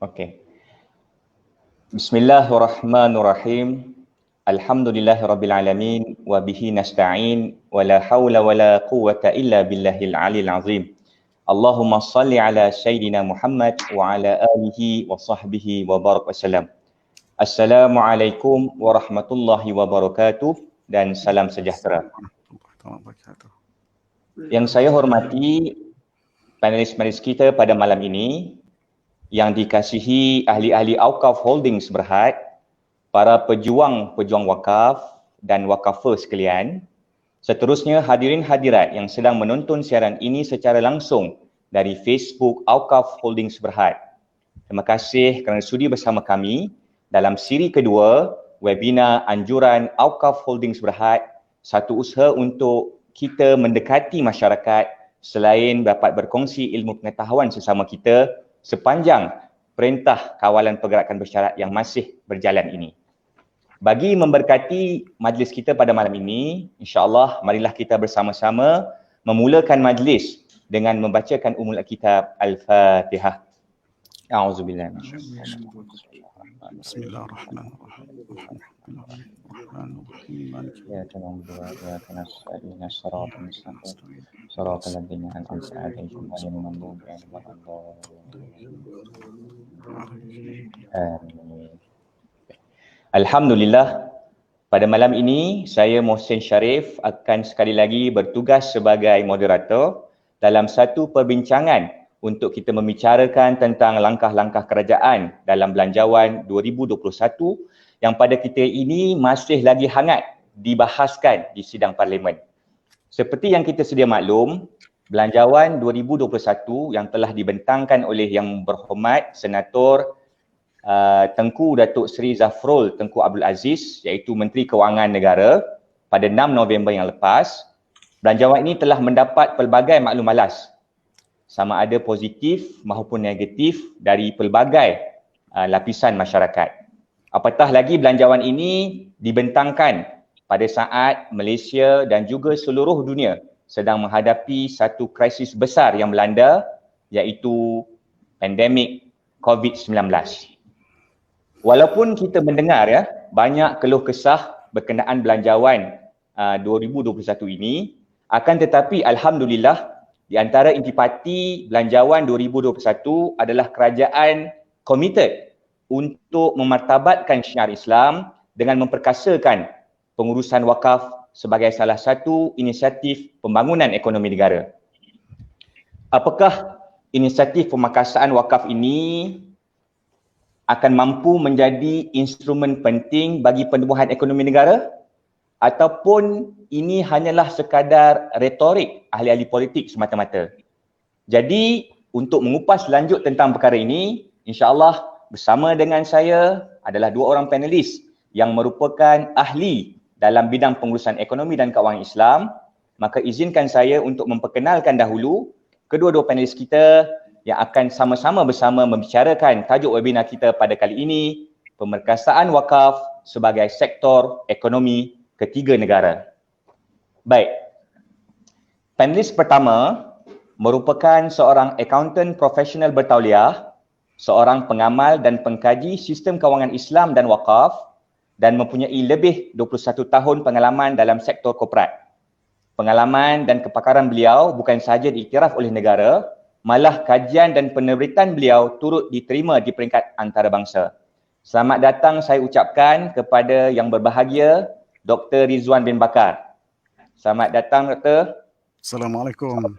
Okey. Bismillahirrahmanirrahim. Alhamdulillahirabbil alamin wa bihi nasta'in wa la haula wa la quwwata illa billahil aliyil azim. Allahumma salli ala sayyidina Muhammad wa ala alihi wa sahbihi wa barak wasallam. Assalamualaikum warahmatullahi wabarakatuh dan salam sejahtera. Yang saya hormati panelis-panelis kita pada malam ini, yang dikasihi ahli-ahli Auqaf Holdings Berhad, para pejuang-pejuang wakaf dan wakafer sekalian, seterusnya hadirin hadirat yang sedang menonton siaran ini secara langsung dari Facebook Auqaf Holdings Berhad. Terima kasih kerana sudi bersama kami dalam siri kedua webinar anjuran Auqaf Holdings Berhad, satu usaha untuk kita mendekati masyarakat selain dapat berkongsi ilmu pengetahuan sesama kita sepanjang Perintah Kawalan Pergerakan Bersyarat yang masih berjalan ini. Bagi memberkati majlis kita pada malam ini, insya-Allah marilah kita bersama-sama memulakan majlis dengan membacakan Ummul Kitab Al-Fatihah. A'udzubillahi minasyaitanir rajim. Bismillahirrahmanirrahim. Ya Tuhan, ya Tuhan, inna siratal mustaqim, siratal ladzina an'amta 'alaihim ghairil maghdubi 'alaihim waladdallin. Amin. Alhamdulillah, pada malam ini saya Mohsin Sharif akan sekali lagi bertugas sebagai moderator dalam satu perbincangan untuk kita membicarakan tentang langkah-langkah kerajaan dalam Belanjawan 2021 yang pada kita ini masih lagi hangat dibahaskan di sidang parlimen. Seperti yang kita sedia maklum, Belanjawan 2021 yang telah dibentangkan oleh Yang Berhormat Senator Tengku Datuk Seri Zafrul Tengku Abdul Aziz, iaitu Menteri Kewangan Negara, pada 6 November yang lepas, belanjawan ini telah mendapat pelbagai maklum malas, sama ada positif maupun negatif dari pelbagai lapisan masyarakat. Apatah lagi belanjawan ini dibentangkan pada saat Malaysia dan juga seluruh dunia sedang menghadapi satu krisis besar yang melanda, iaitu pandemik COVID-19. Walaupun kita mendengar banyak keluh kesah berkenaan belanjawan 2021 ini, akan tetapi alhamdulillah di antara intipati belanjawan 2021 adalah kerajaan komited untuk memartabatkan syiar Islam dengan memperkasakan pengurusan wakaf sebagai salah satu inisiatif pembangunan ekonomi negara. Apakah inisiatif pemakasaan wakaf ini akan mampu menjadi instrumen penting bagi pertumbuhan ekonomi negara, ataupun ini hanyalah sekadar retorik ahli-ahli politik semata-mata? Jadi, untuk mengupas lanjut tentang perkara ini, insya-Allah bersama dengan saya adalah dua orang panelis yang merupakan ahli dalam bidang pengurusan ekonomi dan kewangan Islam. Maka izinkan saya untuk memperkenalkan dahulu kedua-dua panelis kita yang akan sama-sama bersama membicarakan tajuk webinar kita pada kali ini, pemerkasaan wakaf sebagai sektor ekonomi ketiga negara. Baik. Panelis pertama merupakan seorang akaunten profesional bertauliah, seorang pengamal dan pengkaji sistem kewangan Islam dan wakaf, dan mempunyai lebih 21 tahun pengalaman dalam sektor korporat. Pengalaman dan kepakaran beliau bukan sahaja diiktiraf oleh negara, malah kajian dan penerbitan beliau turut diterima di peringkat antarabangsa. Selamat datang saya ucapkan kepada yang berbahagia Dr. Ridwan bin Bakar. Selamat datang Dr. Assalamualaikum.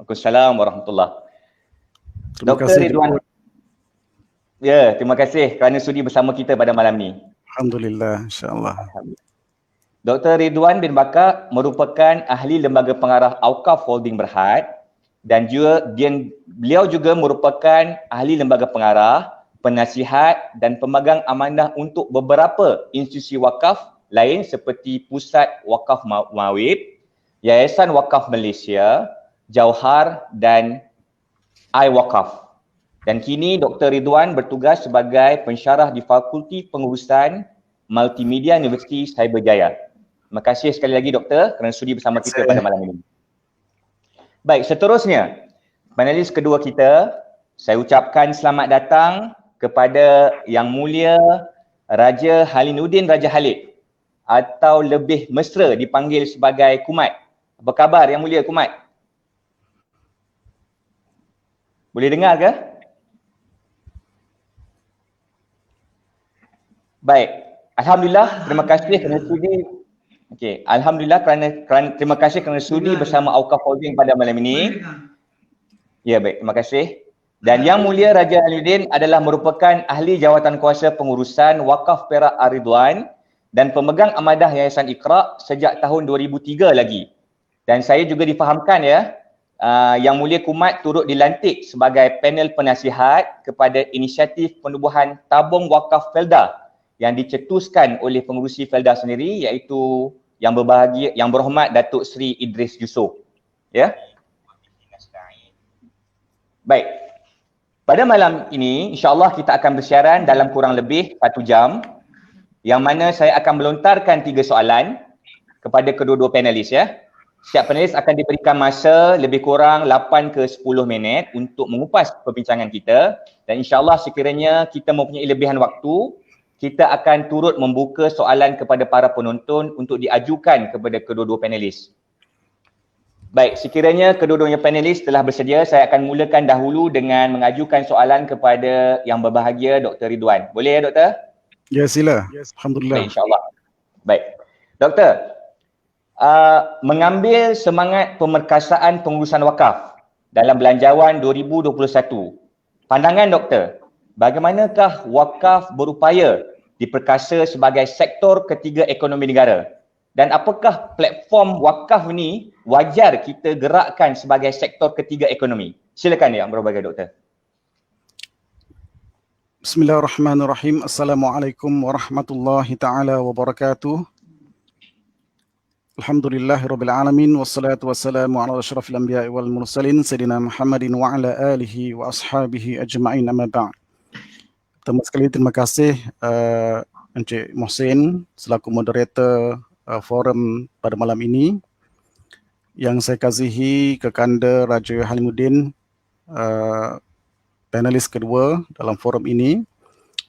Waalaikumsalam warahmatullahi. Terima Dr. kasih. Ridwan. Ya, terima kasih kerana sudi bersama kita pada malam ni. Alhamdulillah, insya-Allah. Dr. Ridwan bin Bakar merupakan ahli lembaga pengarah Auqaf Holding Berhad dan juga beliau juga merupakan ahli lembaga pengarah, penasihat dan pemegang amanah untuk beberapa institusi wakaf lain seperti Pusat Wakaf Mawib, Yayasan Wakaf Malaysia, Jauhar dan iWakaf. Dan kini Dr. Ridwan bertugas sebagai pensyarah di Fakulti Pengurusan Multimedia Universiti Cyberjaya. Terima kasih sekali lagi Doktor kerana sudi bersama kita pada malam ini. Baik, seterusnya panelis kedua kita, Saya ucapkan selamat datang kepada Yang Mulia Raja Halinuddin Raja Khalid atau lebih mesra dipanggil sebagai Kumat. Apa khabar Yang Mulia Kumat? Boleh dengar ke? Baik. Alhamdulillah, terima kasih kerana sudi. Okey, alhamdulillah terima kasih kerana sudi bersama Auqaf Holding pada malam ini. Ya, baik, terima kasih. Dan Yang Mulia Raja Halinuddin adalah merupakan ahli jawatan kuasa pengurusan Wakaf Perak Ar-Ridwan dan pemegang amadah Yayasan Iqra sejak tahun 2003 lagi. Dan saya juga difahamkan ya, Yang Mulia Kumat turut dilantik sebagai panel penasihat kepada inisiatif penubuhan tabung wakaf Felda yang dicetuskan oleh pengurusi Felda sendiri, iaitu yang berbahagia, yang berhormat Datuk Seri Idris Yusof. Ya. Baik. Pada malam ini insya-Allah kita akan bersiaran dalam kurang lebih 1 jam, yang mana saya akan melontarkan 3 soalan kepada kedua-dua panelis ya. Setiap panelis akan diberikan masa lebih kurang 8 ke 10 minit untuk mengupas perbincangan kita, dan insya-Allah sekiranya kita mempunyai lebihan waktu, kita akan turut membuka soalan kepada para penonton untuk diajukan kepada kedua-dua panelis. Baik, sekiranya kedua-duanya panelis telah bersedia, saya akan mulakan dahulu dengan mengajukan soalan kepada yang berbahagia Dr. Ridwan. Boleh ya Doktor? Ya, sila. Alhamdulillah. Baik, insya-Allah. Baik. Doktor, mengambil semangat pemerkasaan pengurusan wakaf dalam Belanjawan 2021, pandangan Doktor, bagaimanakah wakaf berupaya diperkasa sebagai sektor ketiga ekonomi negara? Dan apakah platform wakaf ni wajar kita gerakkan sebagai sektor ketiga ekonomi? Silakan Yang Berbahagia Doktor. Bismillahirrahmanirrahim. Assalamualaikum warahmatullahi taala wabarakatuh. Alhamdulillahirabbil alamin wassalatu wassalamu ala asyrafil anbiya'i wal mursalin sayyidina Muhammadin wa ala alihi wa ashabihi ajma'in, amma ba'd. Pertama sekali terima kasih Encik Mohsin selaku moderator forum pada malam ini. Yang saya kasihi Kekanda Raja Halimuddin, panelis kedua dalam forum ini,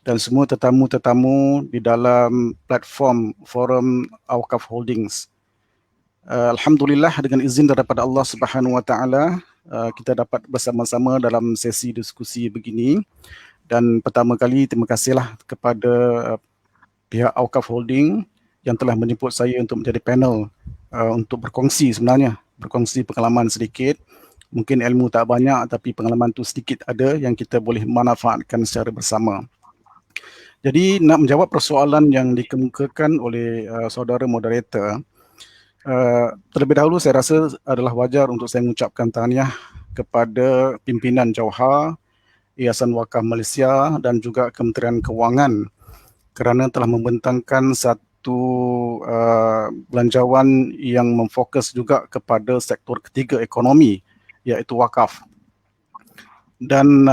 dan semua tetamu-tetamu di dalam platform forum Auqaf Holdings. Alhamdulillah, dengan izin daripada Allah Subhanahu Wa Taala, kita dapat bersama-sama dalam sesi diskusi begini. Dan pertama kali terima kasihlah kepada pihak Auqaf Holding yang telah menjemput saya untuk menjadi panel untuk berkongsi, sebenarnya berkongsi pengalaman sedikit. Mungkin ilmu tak banyak tapi pengalaman tu sedikit ada yang kita boleh manfaatkan secara bersama. Jadi nak menjawab persoalan yang dikemukakan oleh saudara moderator, terlebih dahulu saya rasa adalah wajar untuk saya mengucapkan tahniah kepada pimpinan Jauhar, Yayasan Wakaf Malaysia dan juga Kementerian Kewangan kerana telah membentangkan satu belanjawan yang memfokus juga kepada sektor ketiga ekonomi, iaitu wakaf. Dan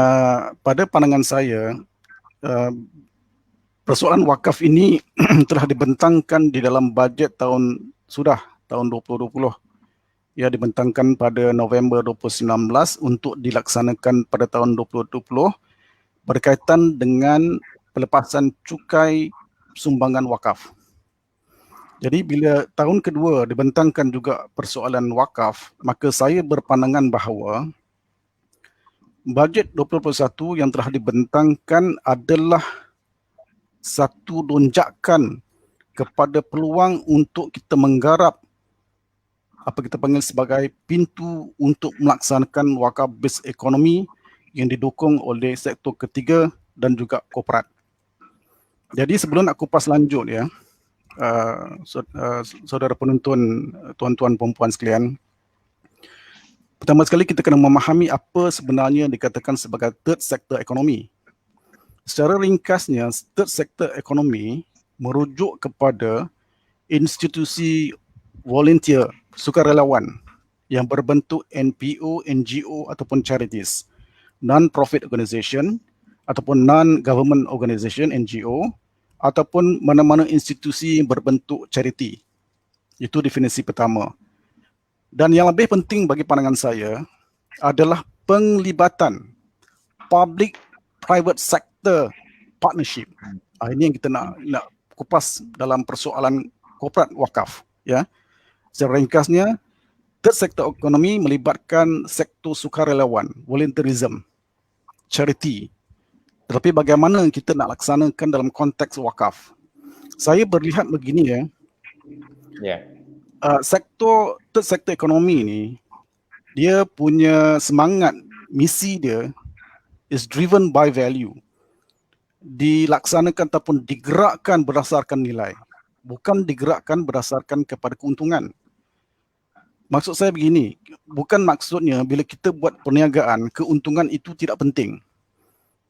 pada pandangan saya, persoalan wakaf ini telah dibentangkan di dalam bajet tahun 2020. Ia dibentangkan pada November 2019 untuk dilaksanakan pada tahun 2020 berkaitan dengan pelepasan cukai sumbangan wakaf. Jadi bila tahun kedua dibentangkan juga persoalan wakaf, maka saya berpandangan bahawa bajet 2021 yang telah dibentangkan adalah satu lonjakan kepada peluang untuk kita menggarap apa kita panggil sebagai pintu untuk melaksanakan wakaf based ekonomi yang didukung oleh sektor ketiga dan juga korporat. Jadi sebelum aku kupas lanjut ya, saudara penonton, tuan-tuan perempuan sekalian, pertama sekali kita kena memahami apa sebenarnya dikatakan sebagai third sector ekonomi. Secara ringkasnya, third sector ekonomi merujuk kepada institusi volunteer, sukarelawan yang berbentuk NPO, NGO ataupun charities, non-profit organisation ataupun non-government organisation, NGO, ataupun mana-mana institusi yang berbentuk charity. Itu definisi pertama. Dan yang lebih penting bagi pandangan saya adalah penglibatan public private sector partnership. Ini yang kita nak kupas dalam persoalan korporat wakaf, ya. Secara ringkasnya, third sector ekonomi melibatkan sektor sukarelawan, volunteerism, charity. Tetapi bagaimana kita nak laksanakan dalam konteks wakaf? Saya berlihat begini, ya. Third sector ekonomi ni, dia punya semangat, misi dia is driven by value. Dilaksanakan ataupun digerakkan berdasarkan nilai, bukan digerakkan berdasarkan kepada keuntungan. Maksud saya begini, bukan maksudnya bila kita buat perniagaan, keuntungan itu tidak penting.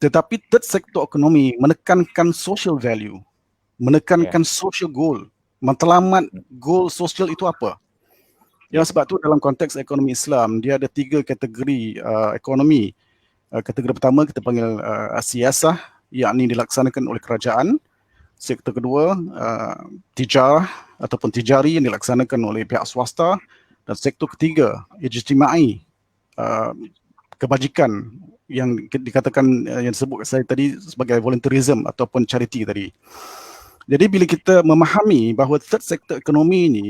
Tetapi third sector ekonomi menekankan social value, menekankan social goal, matlamat goal sosial itu apa. Ya, sebab tu dalam konteks ekonomi Islam, dia ada 3 kategori ekonomi. Kategori pertama kita panggil siasah, yakni dilaksanakan oleh kerajaan. Sektor kedua, tijarah ataupun tijari yang dilaksanakan oleh pihak swasta. Dan sektor ketiga, ijtimai, kebajikan yang dikatakan, yang disebut saya tadi sebagai volunteerism ataupun charity tadi. Jadi bila kita memahami bahawa third sector ekonomi ini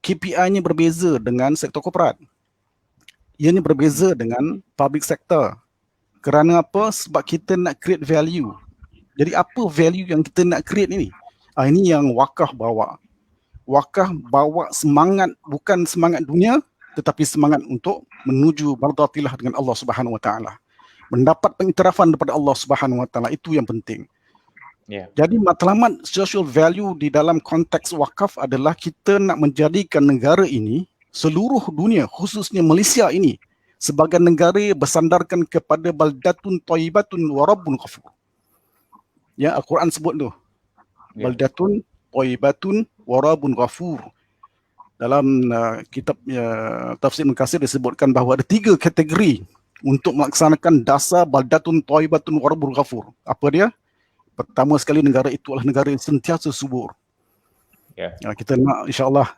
KPI-nya berbeza dengan sektor korporat. Ianya berbeza dengan public sector. Kerana apa? Sebab kita nak create value. Jadi apa value yang kita nak create ini? Ini yang wakaf bawa. Wakaf bawa semangat, bukan semangat dunia, tetapi semangat untuk menuju mardhatillah dengan Allah Subhanahu Wa Taala. Mendapat pengiktirafan daripada Allah Subhanahu Wa Taala, itu yang penting. Jadi matlamat social value di dalam konteks wakaf adalah kita nak menjadikan negara ini, seluruh dunia, khususnya Malaysia ini, sebagai negara bersandarkan kepada baldatun thayyibatun wa rabbun ghafur. Ya, Al-Quran sebut tu. Baldatun thayyibatun wa rabbun ghafur. Dalam kitab Tafsir Ibn Katsir disebutkan bahawa ada 3 kategori untuk melaksanakan dasar baldatun thayyibatun wa rabbun ghafur. Apa dia? Pertama sekali, negara itu adalah negara yang sentiasa subur. Kita nak insya-Allah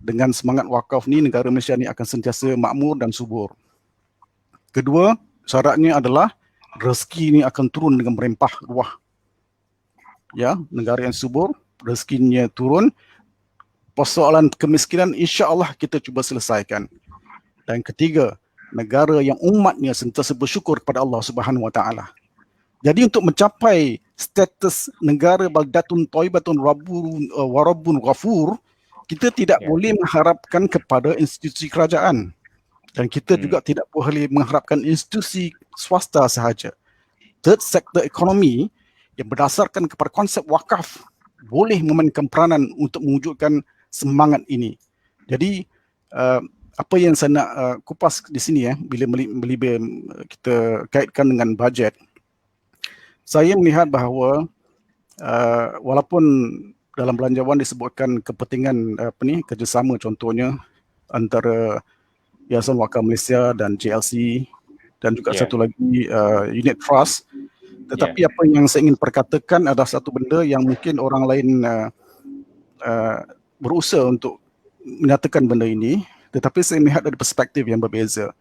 dengan semangat wakaf ni, negara Malaysia ni akan sentiasa makmur dan subur. Kedua, syaratnya adalah rezeki ni akan turun dengan berempah ruah. Ya, negara yang subur, rezekinya turun. Persoalan kemiskinan insya-Allah kita cuba selesaikan. Dan ketiga, negara yang umatnya sentiasa bersyukur kepada Allah Subhanahu Wa Taala. Jadi untuk mencapai status negara baldatun thayyibatun wa rabbun ghafur, kita tidak boleh mengharapkan kepada institusi kerajaan. Dan kita juga tidak boleh mengharapkan institusi swasta sahaja. Third sector ekonomi yang berdasarkan kepada konsep wakaf boleh memainkan peranan untuk mewujudkan semangat ini. Jadi apa yang saya nak kupas di sini, bila kita kaitkan dengan bajet, saya melihat bahawa walaupun dalam belanjawan disebutkan kepentingan kerjasama, contohnya antara Yayasan Wakaf Malaysia dan JLC dan juga satu lagi unit trust, tetapi apa yang saya ingin perkatakan adalah satu benda yang mungkin orang lain berusaha untuk menyatakan benda ini, tetapi saya melihat dari perspektif yang berbeza.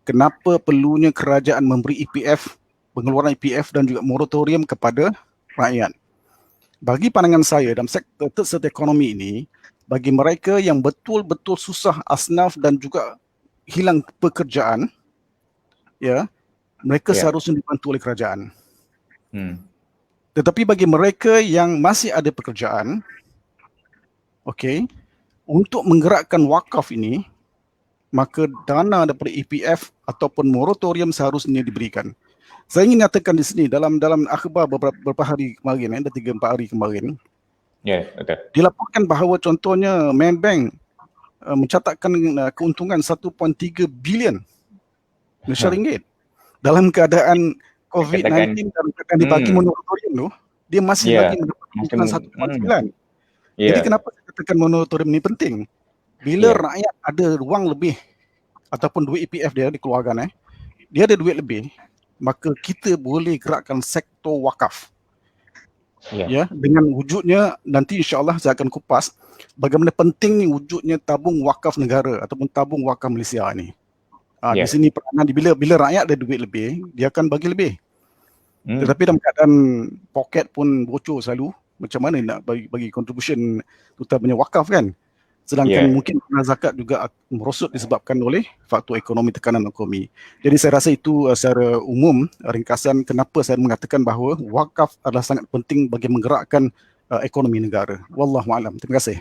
Kenapa perlunya kerajaan memberi EPF, pengeluaran EPF dan juga moratorium kepada rakyat? Bagi pandangan saya, dalam sektor ekonomi ini, bagi mereka yang betul-betul susah asnaf dan juga hilang pekerjaan, mereka seharusnya dibantu oleh kerajaan. Tetapi bagi mereka yang masih ada pekerjaan, untuk menggerakkan wakaf ini, maka dana daripada EPF ataupun moratorium seharusnya diberikan. Saya ingin nyatakan di sini, dalam akhbar beberapa hari kemarin, ada 3-4 hari kemarin, dilaporkan bahawa contohnya Maybank mencatatkan keuntungan 1.3 bilion Malaysia ringgit. Dalam keadaan COVID-19 dan keadaan dibagi moratorium tu, dia masih lagi mendapat keuntungan 1.9. Jadi kenapa saya katakan moratorium ini penting? Bila rakyat ada ruang lebih ataupun duit EPF dia dikeluarkan, dia ada duit lebih, maka kita boleh gerakkan sektor wakaf. Dengan wujudnya, nanti insya-Allah saya akan kupas bagaimana penting wujudnya tabung wakaf negara ataupun tabung wakaf Malaysia ni. Di sini peranan bila rakyat ada duit lebih, dia akan bagi lebih. Tetapi dalam keadaan poket pun bocor selalu, macam mana nak bagi contribution terutamanya wakaf kan? Sedangkan mungkin zakat juga merosot disebabkan oleh faktor ekonomi, tekanan ekonomi. Jadi saya rasa itu secara umum ringkasan kenapa saya mengatakan bahawa wakaf adalah sangat penting bagi menggerakkan ekonomi negara. Wallahualam. Terima kasih.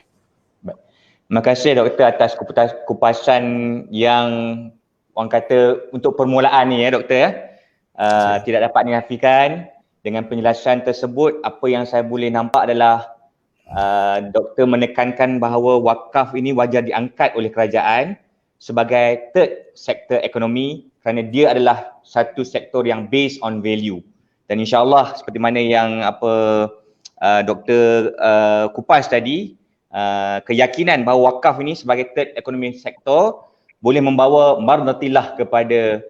Terima kasih Doktor atas kupasan yang orang kata untuk permulaan ni ya Doktor ya. Tidak dapat dinafikan dengan penjelasan tersebut. Apa yang saya boleh nampak adalah Doktor menekankan bahawa wakaf ini wajar diangkat oleh kerajaan sebagai third sector ekonomi kerana dia adalah satu sektor yang based on value. Dan insyaAllah seperti mana yang Doktor kupas tadi, keyakinan bahawa wakaf ini sebagai third economic sector boleh membawa mardatillah kepada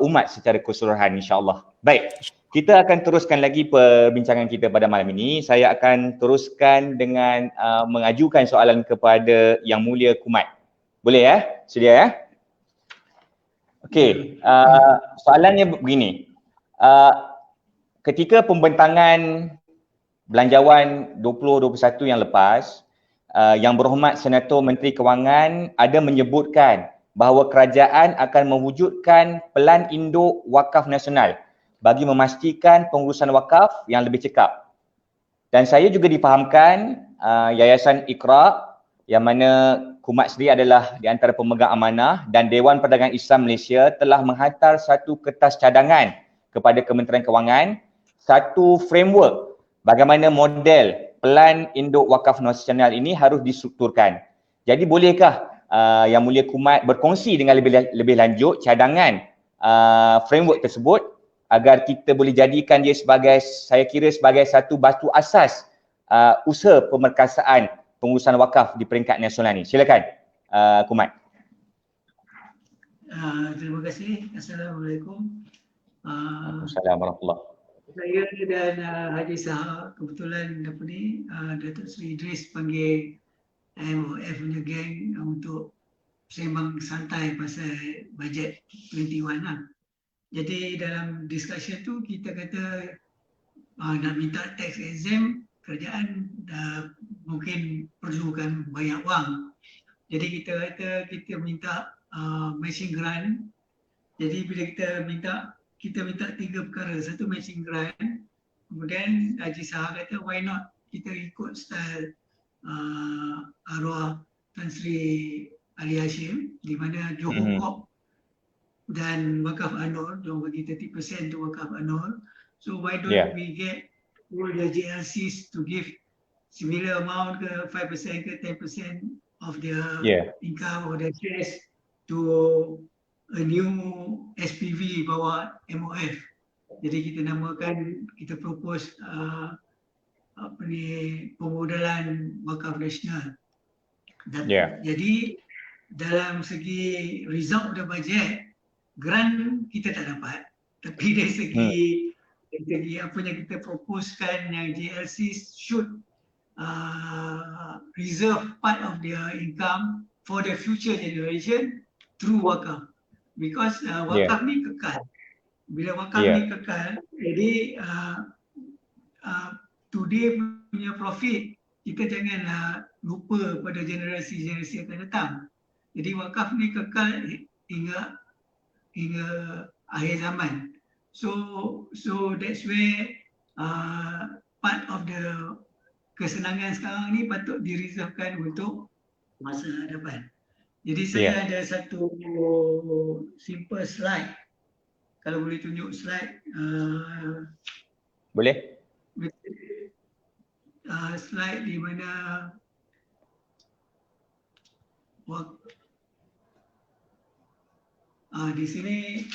umat secara keseluruhan insyaAllah. Baik, kita akan teruskan lagi perbincangan kita pada malam ini. Saya akan teruskan dengan mengajukan soalan kepada Yang Mulia Kumat. Boleh ya? Sedia ya? Okey, soalannya begini. Ketika pembentangan Belanjawan 2021 yang lepas, Yang Berhormat Senator Menteri Kewangan ada menyebutkan bahawa kerajaan akan mewujudkan Pelan Induk Wakaf Nasional bagi memastikan pengurusan wakaf yang lebih cekap. Dan saya juga difahamkan Yayasan Iqra yang mana Kumat sendiri adalah di antara pemegang amanah dan Dewan Perdagangan Islam Malaysia telah menghantar satu kertas cadangan kepada Kementerian Kewangan, satu framework bagaimana model Pelan Induk Wakaf Nasional ini harus distrukturkan. Jadi bolehkah Yang Mulia Kumat berkongsi dengan lebih lanjut cadangan framework tersebut agar kita boleh jadikan dia sebagai, saya kira sebagai satu batu asas usaha pemerkasaan pengurusan wakaf di peringkat nasional ni. Silakan Kumat. Terima kasih. Assalamualaikum. Assalamualaikum warahmatullahi. Saya dan Haji Sahar kebetulan Datuk Seri Idris panggil MOF punya geng untuk sembang santai pasal bajet 21 lah. Jadi dalam discussion tu kita kata nak minta tax exempt, kerajaan dah mungkin perlukan banyak wang. Jadi kita kata kita minta matching grant. Jadi bila kita minta tiga perkara. Satu matching grant. Kemudian Haji Sahar kata why not kita ikut style arwah Tan Sri Ali Hashim di mana Johor Corp dan Wakaf Anor, diorang bagi 30% to Wakaf Anor. So why don't we get all the JLCs to give similar amount ke 5% ke 10% of their income or their shares to a new SPV bawah MOF. Jadi kita namakan, kita propose pemodelan Wakaf Nasional. Jadi dalam segi result of the budget, grant kita tak dapat, tapi dari segi apa yang kita proposekan yang GLC should reserve part of their income for the future generation through wakaf, because wakaf ni kekal. Bila wakaf ni kekal, jadi today punya profit kita janganlah lupa pada generasi-generasi akan datang. Jadi wakaf ni kekal hingga akhir zaman. So that's where part of the kesenangan sekarang ni patut direservekan untuk masa hadapan. Jadi saya ada satu simple slide. Kalau boleh tunjuk slide. Boleh. Slide di mana di sini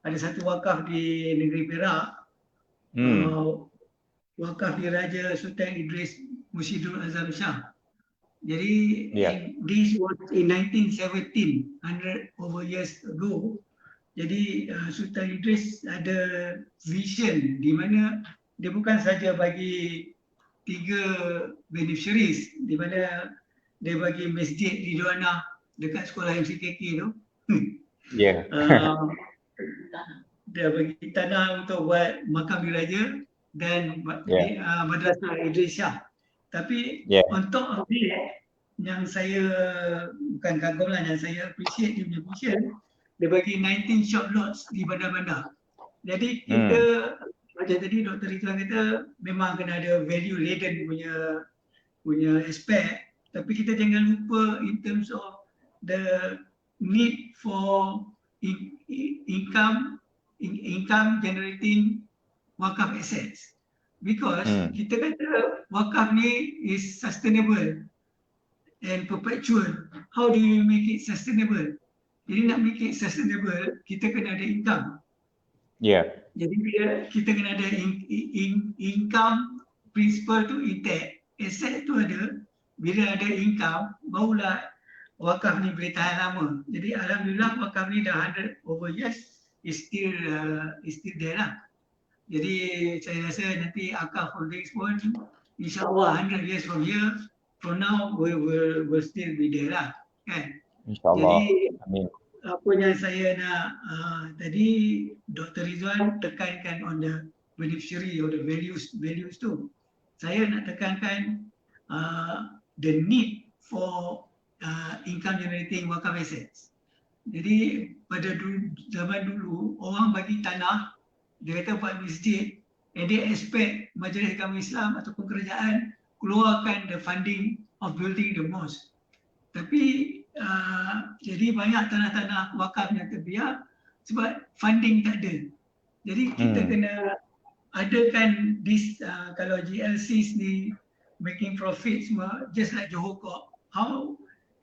ada satu wakaf di negeri Perak. Wakaf di Raja Sultan Idris Mushidul Azam Shah. Jadi this was in 1917, 100 over years ago. Jadi Sultan Idris ada vision di mana dia bukan saja bagi 3 beneficiaries, di mana dia bagi masjid di Duana dekat sekolah MCKK tu. Ya. Uh, dia bagi tanah untuk buat makam diraja dan Madrasah Idris Shah. Tapi untuk update yang saya bukan kagum lah, yang saya appreciate dia punya vision, dia bagi 19 shop lots di bandar-bandar. Jadi kita macam tadi Dr. Rizwan kata memang kena ada value laden punya aspek, tapi kita jangan lupa in terms of the need for income generating wakaf assets, because kita kata wakaf ni is sustainable and perpetual. How do you make it sustainable? Jadi nak make it sustainable, kita kena ada income. Jadi kita kena ada income, principal tu intact, asset tu ada. Bila ada income, barulah wakaf ni boleh tahan lama. Jadi alhamdulillah wakaf ni dah 100 over years is still there lah. Jadi saya rasa nanti Akaf Holdings pun insyaAllah 100 years from now will still be there lah, kan. InsyaAllah. Jadi Amin. apa yang saya nak tadi Dr. Rizwan tekankan on the beneficiary or the values tu. Saya nak tekankan the need for income generating wakaf assets. Jadi pada zaman dulu orang bagi tanah, dia kata buat masjid, and dia expect Majlis Agama Islam ataupun kerajaan keluarkan the funding of building the mosque. Tapi jadi banyak tanah-tanah wakaf yang terbiar sebab funding tak ada. Jadi kita kena adakan this kalau GLCs ni making profit semua, just like Johor Corp, how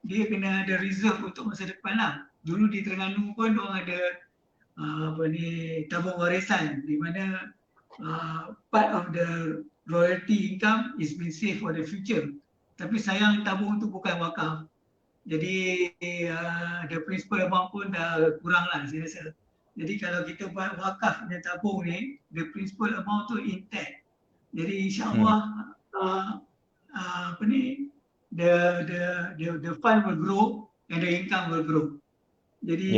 dia kena ada reserve untuk masa depan lah. Dulu di Terengganu pun orang ada tabung warisan di mana part of the royalty income is being saved for the future. Tapi sayang tabung tu bukan wakaf. Jadi the principal amount pun dah kurang lah saya rasa. Jadi kalau kita buat wakaf dan tabung ni, the principal amount tu intact. Jadi insyaAllah the fund will grow and the income will grow. Jadi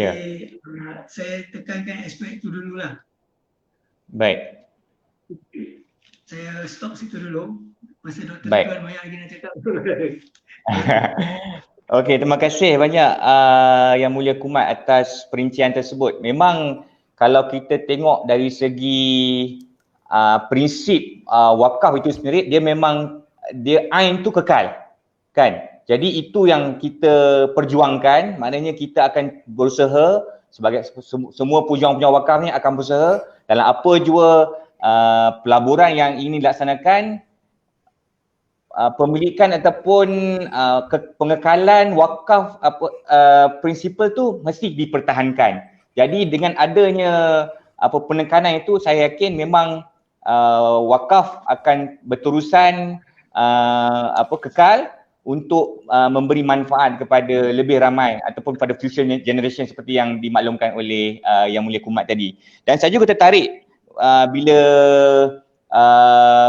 saya tekankan aspek itu dulu lah. Baik. Saya stop situ dulu. Masa Dr. Rizwan banyak lagi nak cakap. Okey, terima kasih banyak Yang Mulia Kumat atas perincian tersebut. Memang kalau kita tengok dari segi prinsip wakaf itu sendiri, dia memang ain tu kekal, kan? Jadi itu yang kita perjuangkan, maknanya kita akan berusaha sebagai semua pejuang-pejuang wakaf ni akan berusaha dalam apa jua pelaburan yang ingin dilaksanakan, pemilikan ataupun pengekalan wakaf prinsipal tu mesti dipertahankan. Jadi dengan adanya penekanan itu, saya yakin memang wakaf akan berterusan kekal untuk memberi manfaat kepada lebih ramai ataupun pada future generation seperti yang dimaklumkan oleh Yang Mulia Kumat tadi. Dan saya juga tertarik bila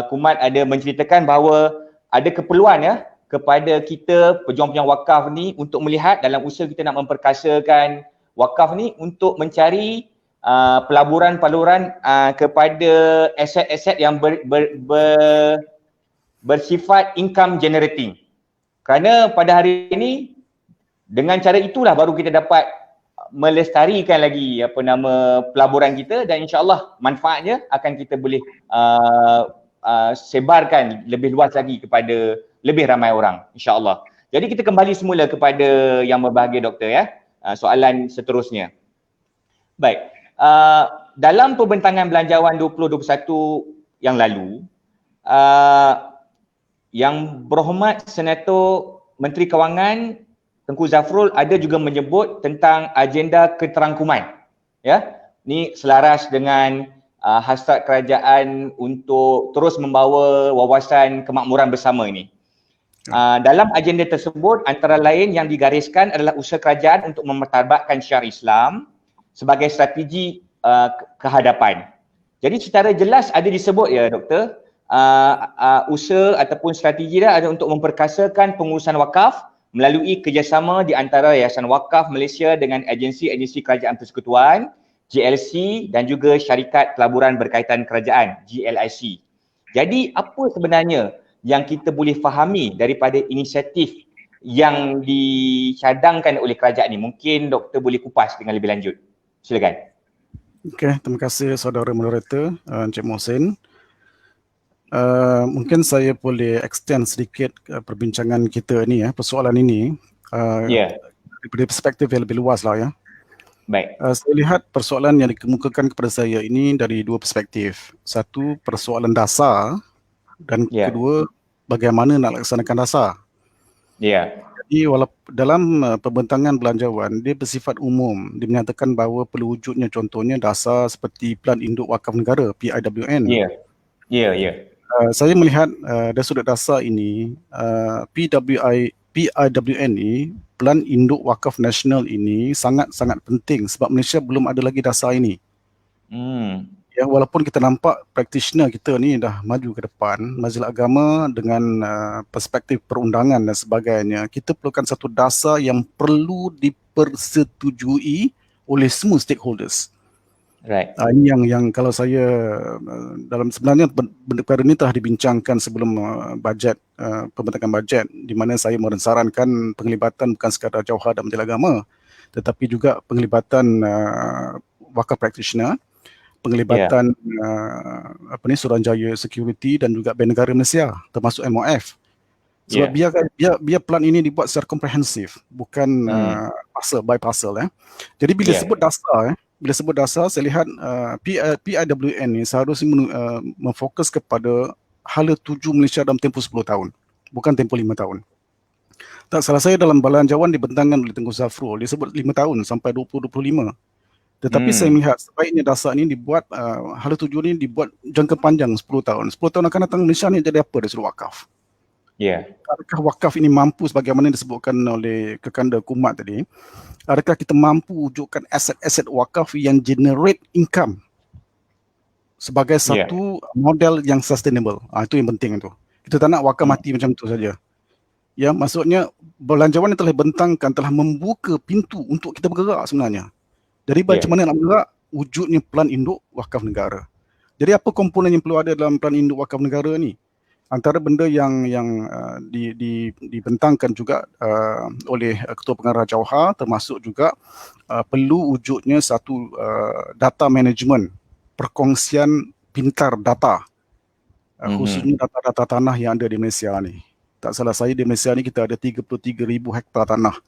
Kumat ada menceritakan bahawa ada keperluan kepada kita pejuang-pejuang wakaf ni untuk melihat dalam usaha kita nak memperkasakan wakaf ni untuk mencari pelaburan-pelaburan kepada aset-aset yang bersifat income generating. Kerana pada hari ini dengan cara itulah baru kita dapat melestarikan lagi pelaburan kita, dan insya-Allah manfaatnya akan kita boleh sebarkan lebih luas lagi kepada lebih ramai orang, insya-Allah. Jadi kita kembali semula kepada yang berbahagia doktor soalan seterusnya. Baik. Dalam pembentangan belanjawan 2021 yang lalu, Yang Berhormat Senator Menteri Kewangan Tengku Zafrul ada juga menyebut tentang agenda keterangkuman. Ni selaras dengan hasrat kerajaan untuk terus membawa wawasan kemakmuran bersama ini. Dalam agenda tersebut antara lain yang digariskan adalah usaha kerajaan untuk memartabatkan syiar Islam sebagai strategi kehadapan. Jadi secara jelas ada disebut doktor, usaha ataupun strategi dia ada untuk memperkasakan pengurusan wakaf melalui kerjasama di antara Yayasan Wakaf Malaysia dengan agensi-agensi kerajaan persekutuan, GLC dan juga Syarikat Pelaburan Berkaitan Kerajaan, GLIC. Jadi apa sebenarnya yang kita boleh fahami daripada inisiatif yang dicadangkan oleh kerajaan ini? Mungkin doktor boleh kupas dengan lebih lanjut. Silakan. Okey, terima kasih saudara moderator, Encik Mohsin. Mungkin saya boleh extend sedikit perbincangan kita ni persoalan ini daripada perspektif yang lebih luas lah ya. Baik. Saya lihat persoalan yang dikemukakan kepada saya ini dari dua perspektif. Satu, persoalan dasar dan kedua, bagaimana nak laksanakan dasar. Jadi dalam pembentangan belanjawan, dia bersifat umum. Dia menyatakan bahawa perlu wujudnya contohnya dasar seperti Pelan Induk Wakaf Negara, PIWN. Saya melihat dari sudut dasar ini, PIWN ini, Pelan Induk Wakaf Nasional ini sangat-sangat penting sebab Malaysia belum ada lagi dasar ini. Ya, walaupun kita nampak practitioner kita ni dah maju ke depan, Majlis Agama dengan perspektif perundangan dan sebagainya, kita perlukan satu dasar yang perlu dipersetujui oleh semua stakeholders. Right. Ini yang kalau saya dalam sebenarnya perkara ini telah dibincangkan sebelum pembentangan bajet, di mana saya mensarankan penglibatan bukan sekadar Jauhar dan Majlis Agama, tetapi juga penglibatan wakaf practitioner, penglibatan Suruhanjaya Security dan juga Bank Negara Malaysia termasuk MOF. Sebab biar plan ini dibuat secara komprehensif, bukan parcel by parcel. Jadi bila sebut dasar, saya lihat PIWN ni seharusnya memfokus kepada hala tuju Malaysia dalam tempoh 10 tahun, bukan tempoh 5 tahun. Tak salah saya dalam belanjawan dibentangkan oleh Tengku Zafrul, dia sebut 5 tahun sampai 2025. Tetapi saya melihat sebaiknya dasar ini dibuat, hala tuju ni dibuat jangka panjang 10 tahun. 10 tahun akan datang Malaysia ni jadi apa dari sudut wakaf? Adakah wakaf ini mampu sebagaimana disebutkan oleh Kekanda Kumat tadi? Adakah kita mampu wujudkan aset-aset wakaf yang generate income sebagai satu model yang sustainable? Itu yang penting tu. Kita tak nak wakaf mati macam tu saja. Ya, maksudnya belanjawan yang telah bentangkan telah membuka pintu untuk kita bergerak sebenarnya. Jadi macam mana nak bergerak? Wujudnya Pelan Induk Wakaf Negara. Jadi apa komponen yang perlu ada dalam Pelan Induk Wakaf Negara ni? Antara benda yang dibentangkan juga oleh Ketua Pengarah Jauhar, termasuk juga perlu wujudnya satu data management, perkongsian pintar data, khususnya data-data tanah yang ada di Malaysia ni. Tak salah saya, di Malaysia ni kita ada 33,000 hektar tanah.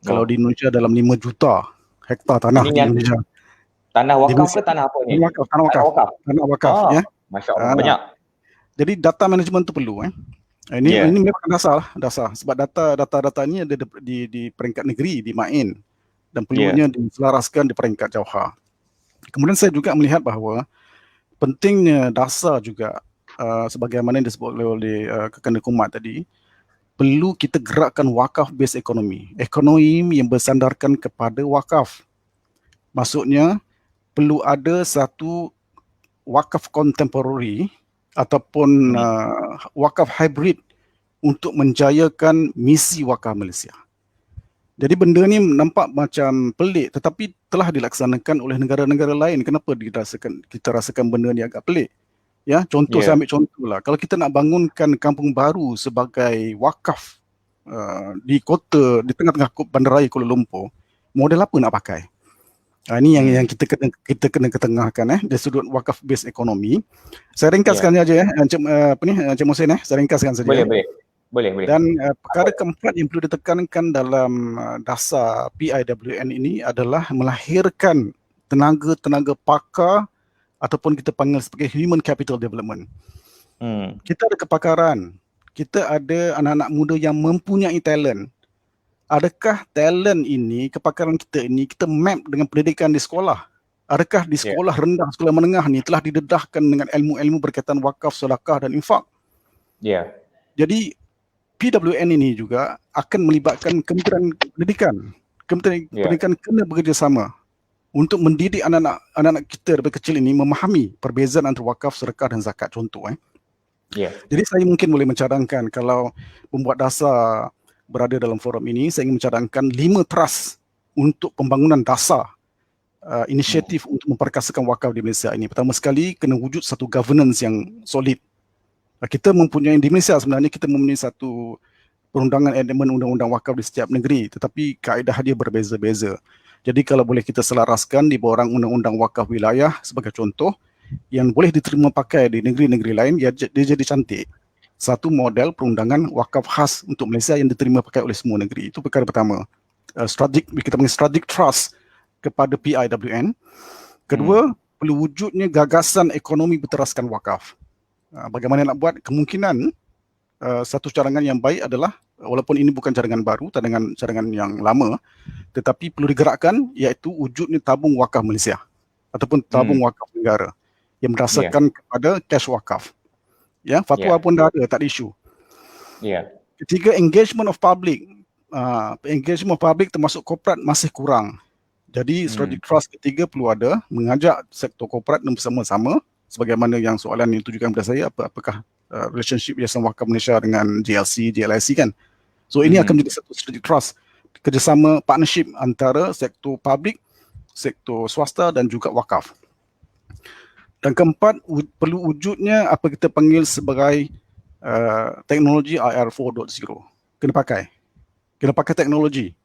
Kalau di Indonesia dalam 5 juta hektar tanah di Indonesia. Tanah wakaf ke tanah apa ni? Tanah wakaf. Ya. Masya Allah, banyak. Jadi data management tu perlu. Ini memang dasar. Sebab data ni ada di peringkat negeri, di MAIN, dan perlunya diselaraskan di peringkat Jauhar. Kemudian saya juga melihat bahawa pentingnya dasar juga, sebagaimana yang disebut oleh Kekanda Kumat tadi, perlu kita gerakkan wakaf based ekonomi yang bersandarkan kepada wakaf. Maksudnya perlu ada satu wakaf contemporary ataupun wakaf hybrid untuk menjayakan misi wakaf Malaysia. Jadi benda ni nampak macam pelik, tetapi telah dilaksanakan oleh negara-negara lain. Kenapa kita rasakan benda ni agak pelik? Ya, contoh saya ambil contoh lah. Kalau kita nak bangunkan kampung baru sebagai wakaf di tengah-tengah bandaraya Kuala Lumpur, model apa nak pakai? Ini yang kita kena ketengahkan dari sudut wakaf based ekonomi. Saya ringkaskan saja Encik Mohsin saya ringkaskan saja. Boleh. Dan perkara keempat yang perlu ditekankan dalam dasar PIWN ini adalah melahirkan tenaga pakar ataupun kita panggil sebagai human capital development. Kita ada kepakaran, kita ada anak-anak muda yang mempunyai talent. Adakah talent ini, kepakaran kita ini, kita map dengan pendidikan di sekolah? Adakah di sekolah rendah, sekolah menengah ni telah didedahkan dengan ilmu-ilmu berkaitan wakaf, sedekah dan infak? Jadi PWN ini juga akan melibatkan Kementerian Pendidikan. Kementerian Pendidikan kena bekerjasama untuk mendidik anak-anak kita daripada kecil ini memahami perbezaan antara wakaf, sedekah dan zakat, contoh. Jadi saya mungkin boleh mencadangkan kalau membuat dasar berada dalam forum ini, saya ingin mencadangkan 5 trust untuk pembangunan dasar inisiatif untuk memperkasakan wakaf di Malaysia ini. Pertama sekali, kena wujud satu governance yang solid. Kita mempunyai di Malaysia sebenarnya kita mempunyai satu perundangan amandemen undang-undang wakaf di setiap negeri, tetapi kaedah dia berbeza-beza. Jadi kalau boleh kita selaraskan di bawah undang-undang wakaf wilayah sebagai contoh yang boleh diterima pakai di negeri-negeri lain, dia jadi cantik. Satu model perundangan wakaf khas untuk Malaysia yang diterima pakai oleh semua negeri. Itu perkara pertama. Kita panggil strategic trust kepada PIWN. Kedua, perlu wujudnya gagasan ekonomi berteraskan wakaf. Bagaimana nak buat? Kemungkinan satu cadangan yang baik adalah, walaupun ini bukan cadangan baru, cadangan yang lama, tetapi perlu digerakkan, iaitu wujudnya tabung wakaf Malaysia ataupun tabung wakaf negara yang berdasarkan kepada cash wakaf. Ya, fatwa pun dah ada, tak ada isu. Ketiga, engagement of public. Engagement of public termasuk korporat masih kurang. Jadi strategic trust ketiga perlu ada, mengajak sektor korporat dan bersama-sama, sebagaimana yang soalan yang ditujukan kepada saya, apakah relationship Yayasan Wakaf Malaysia dengan JLC, JLIC kan. So ini akan menjadi satu strategic trust, kerjasama partnership antara sektor publik, sektor swasta dan juga wakaf. Dan keempat, perlu wujudnya apa kita panggil sebagai teknologi IR 4.0. Kena pakai teknologi.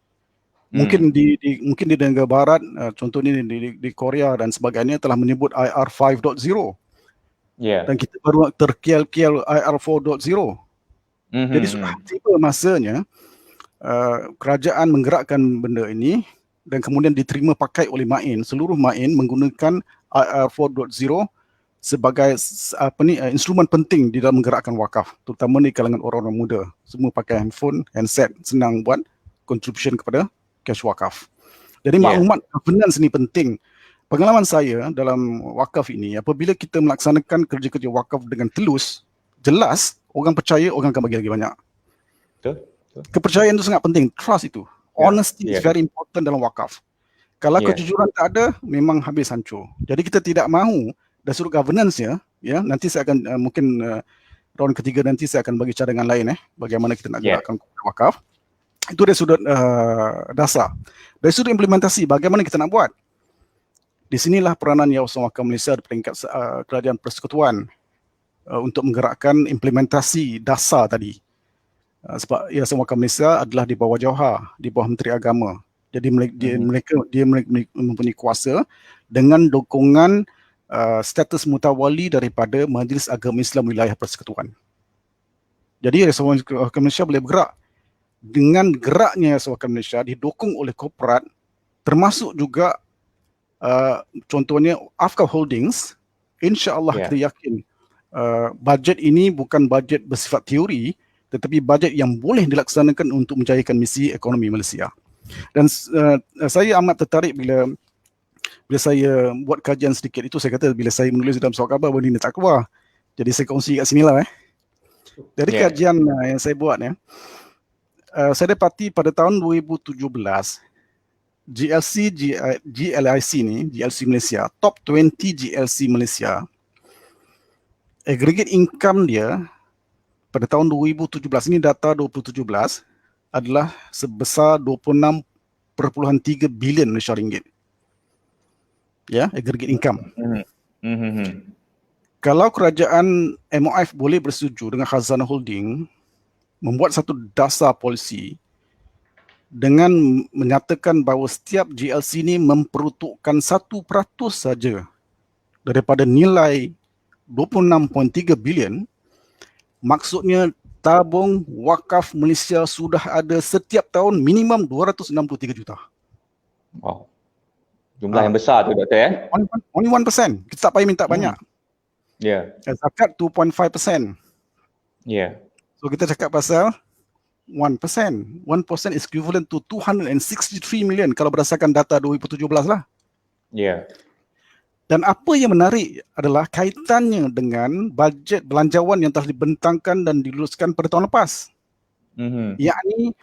Mungkin di negara barat, contohnya di Korea dan sebagainya telah menyebut IR 5.0. Dan kita baru terkial-kial IR 4.0. Jadi sudah tiba masanya kerajaan menggerakkan benda ini dan kemudian diterima pakai oleh MAIN. Seluruh MAIN menggunakan IR 4.0 sebagai instrumen penting di dalam menggerakkan wakaf, terutama di kalangan orang-orang muda. Semua pakai handphone, handset, senang buat contribution kepada cash wakaf. Jadi maklumat governance ini penting. Pengalaman saya dalam wakaf ini, apabila kita melaksanakan kerja-kerja wakaf dengan telus, jelas, orang percaya, orang akan bagi lagi banyak. Betul. Kepercayaan itu sangat penting, trust itu. Honesty is very important dalam wakaf. Kalau kejujuran tak ada, memang habis hancur. Jadi kita tidak mahu dari sudut governance-nya, nanti saya akan mungkin round ketiga nanti saya akan bagi cadangan lain bagaimana kita nak gerakkan wakaf. Itu dari sudut dasar. Dari sudut implementasi, bagaimana kita nak buat? Di sinilah peranan Yayasan Wakaf Malaysia di peringkat kerajaan persekutuan untuk menggerakkan implementasi dasar tadi. Sebab Yayasan Wakaf Malaysia adalah di bawah Jawhar, di bawah Menteri Agama. Jadi dia mempunyai kuasa dengan dukungan status mutawali daripada Majlis Agama Islam Wilayah Persekutuan. Jadi Yayasan Wakaf Malaysia boleh bergerak. Dengan geraknya Yayasan Wakaf Malaysia didukung oleh korporat, termasuk juga contohnya Afkaf Holdings, insya-Allah kita yakin bajet ini bukan bajet bersifat teori, tetapi bajet yang boleh dilaksanakan untuk menjayakan misi ekonomi Malaysia. Dan saya amat tertarik bila saya buat kajian sedikit itu, saya kata bila saya menulis dalam surat khabar benda ini tak keluar. Jadi saya kongsi kat sinilah. Dari kajian yang saya buat saya dapati pada tahun 2017 GLIC ni, GLC Malaysia, top 20 GLC Malaysia, aggregate income dia pada tahun 2017, ini data 2017, adalah sebesar 26.3 bilion Malaysia ringgit. Aggregate income. Kalau kerajaan MOF boleh bersetuju dengan Khazanah Holding membuat satu dasar polisi dengan menyatakan bahawa setiap GLC ini memperuntukkan 1% saja daripada nilai 26.3 bilion, maksudnya tabung wakaf Malaysia sudah ada setiap tahun minimum 263 juta. Wow. Jumlah yang besar tu Doktor Only 1%. Kita tak payah minta banyak. Zakat 2.5%. So kita cakap pasal 1%. 1% is equivalent to 263 million kalau berdasarkan data 2017 lah. Dan apa yang menarik adalah kaitannya dengan bajet belanjawan yang telah dibentangkan dan diluluskan pada tahun lepas. Yakni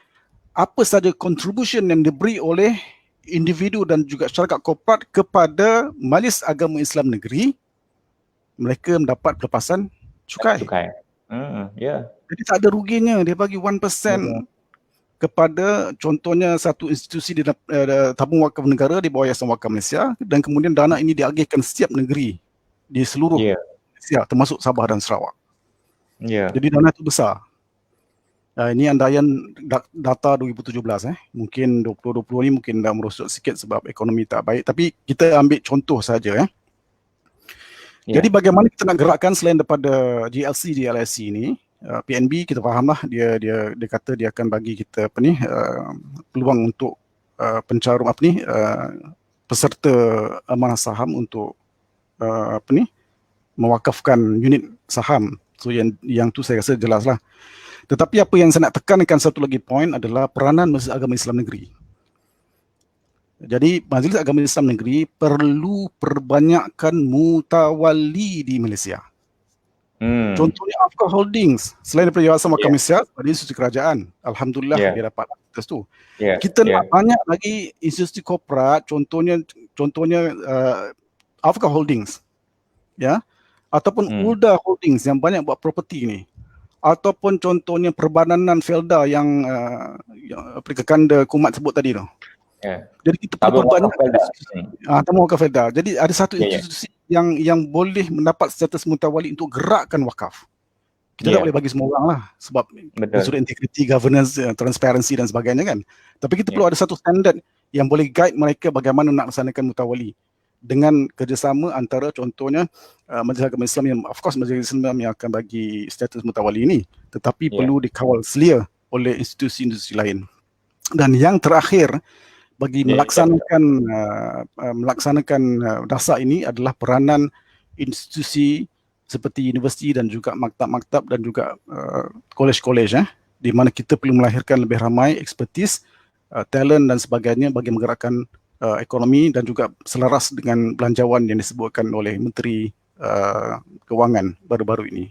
apa saja contribution yang diberi oleh individu dan juga syarikat korporat kepada Majlis Agama Islam Negeri, mereka mendapat pelepasan cukai. Jadi tak ada ruginya, dia bagi 1%. kepada contohnya satu institusi di tabung wakaf negara di bawah Yayasan Wakaf Malaysia, dan kemudian dana ini diagihkan setiap negeri di seluruh Ya. Malaysia termasuk Sabah dan Sarawak. Ya. Jadi dana itu besar. Ini andaian data 2017, mungkin 2020 ni mungkin dah merosot sikit sebab ekonomi tak baik, tapi kita ambil contoh saja. Ya. Jadi bagaimana kita nak gerakkan selain daripada GLC, GLSC ni, PNB kita fahamlah dia kata dia akan bagi kita peluang untuk pencarum peserta amanah saham untuk mewakafkan unit saham. So yang tu saya rasa jelaslah. Tetapi apa yang saya nak tekankan satu lagi poin adalah peranan Majlis Agama Islam Negeri. Jadi Majlis Agama Islam Negeri perlu perbanyakkan mutawali di Malaysia. Contohnya Afkah Holdings, selain daripada Yayasan Wakaf Malaysia, ada institusi kerajaan. Alhamdulillah dia dapat atas tu. Kita nak banyak lagi institusi korporat, contohnya Afkah Holdings, ataupun Ulda Holdings yang banyak buat property ni, ataupun contohnya Perbadanan Felda yang Kekanda Kumat sebut tadi tu. Jadi kita perlu banyak Tabung Wakaf Felda. Jadi ada satu institusi yang boleh mendapat status mutawali untuk gerakkan wakaf. Kita tak boleh bagi semua orang lah sebab unsur integrity, governance, transparansi dan sebagainya kan. Tapi kita perlu ada satu standard yang boleh guide mereka bagaimana nak laksanakan mutawali dengan kerjasama antara contohnya Majlis Agama Islam yang of course Majlis Islam yang akan bagi status mutawali ini, tetapi perlu dikawal selia oleh institusi-institusi lain. Dan yang terakhir bagi melaksanakan dasar ini adalah peranan institusi seperti universiti dan juga maktab-maktab dan juga kolej-kolej di mana kita perlu melahirkan lebih ramai ekspertis, talent dan sebagainya bagi menggerakkan ekonomi dan juga selaras dengan belanjawan yang disebutkan oleh Menteri Kewangan baru-baru ini.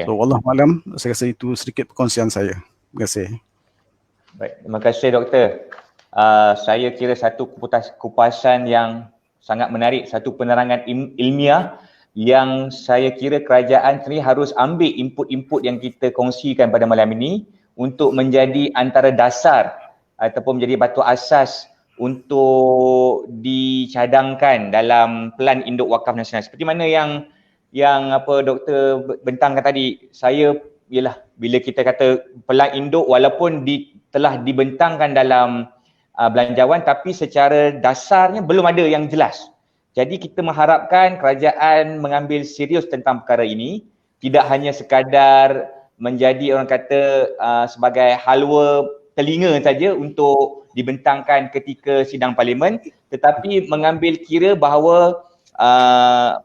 So wallahualam, saya rasa itu sedikit perkongsian saya. Terima kasih. Baik, terima kasih Doktor. Saya kira satu kupasan yang sangat menarik, satu penerangan ilmiah yang saya kira kerajaan sendiri harus ambil input-input yang kita kongsikan pada malam ini untuk menjadi antara dasar ataupun menjadi batu asas untuk dicadangkan dalam Pelan Induk Wakaf Nasional. Seperti mana yang Doktor bentangkan tadi, saya ialah bila kita kata Pelan Induk walaupun telah dibentangkan dalam belanjawan tapi secara dasarnya belum ada yang jelas. Jadi kita mengharapkan kerajaan mengambil serius tentang perkara ini, tidak hanya sekadar menjadi orang kata sebagai halwa telinga saja untuk dibentangkan ketika sidang parlimen, tetapi mengambil kira bahawa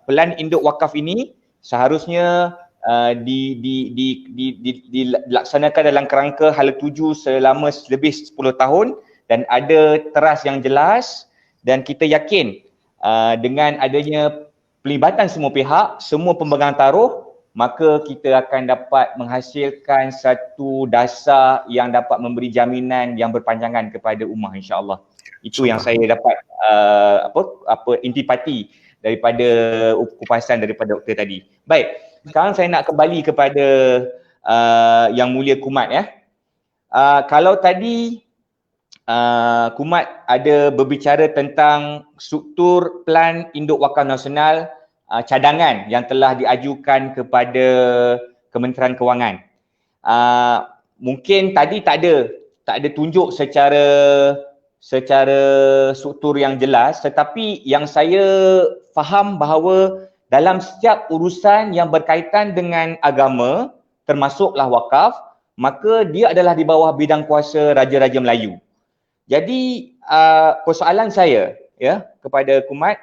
Pelan Induk Wakaf ini seharusnya dilaksanakan dalam kerangka hala tuju selama lebih 10 tahun dan ada teras yang jelas, dan kita yakin dengan adanya pelibatan semua pihak, semua pemegang taruh, maka kita akan dapat menghasilkan satu dasar yang dapat memberi jaminan yang berpanjangan kepada ummah, insya-Allah. Itu yang saya dapat intipati daripada kupasan daripada doktor tadi. Baik, sekarang saya nak kembali kepada Yang Mulia Kumat kalau tadi Kumat ada berbicara tentang struktur Pelan Induk Wakaf Nasional cadangan yang telah diajukan kepada Kementerian Kewangan. Mungkin tadi tak ada tunjuk secara struktur yang jelas, tetapi yang saya faham bahawa dalam setiap urusan yang berkaitan dengan agama, termasuklah wakaf, maka dia adalah di bawah bidang kuasa Raja-Raja Melayu. Jadi persoalan saya kepada Kumat,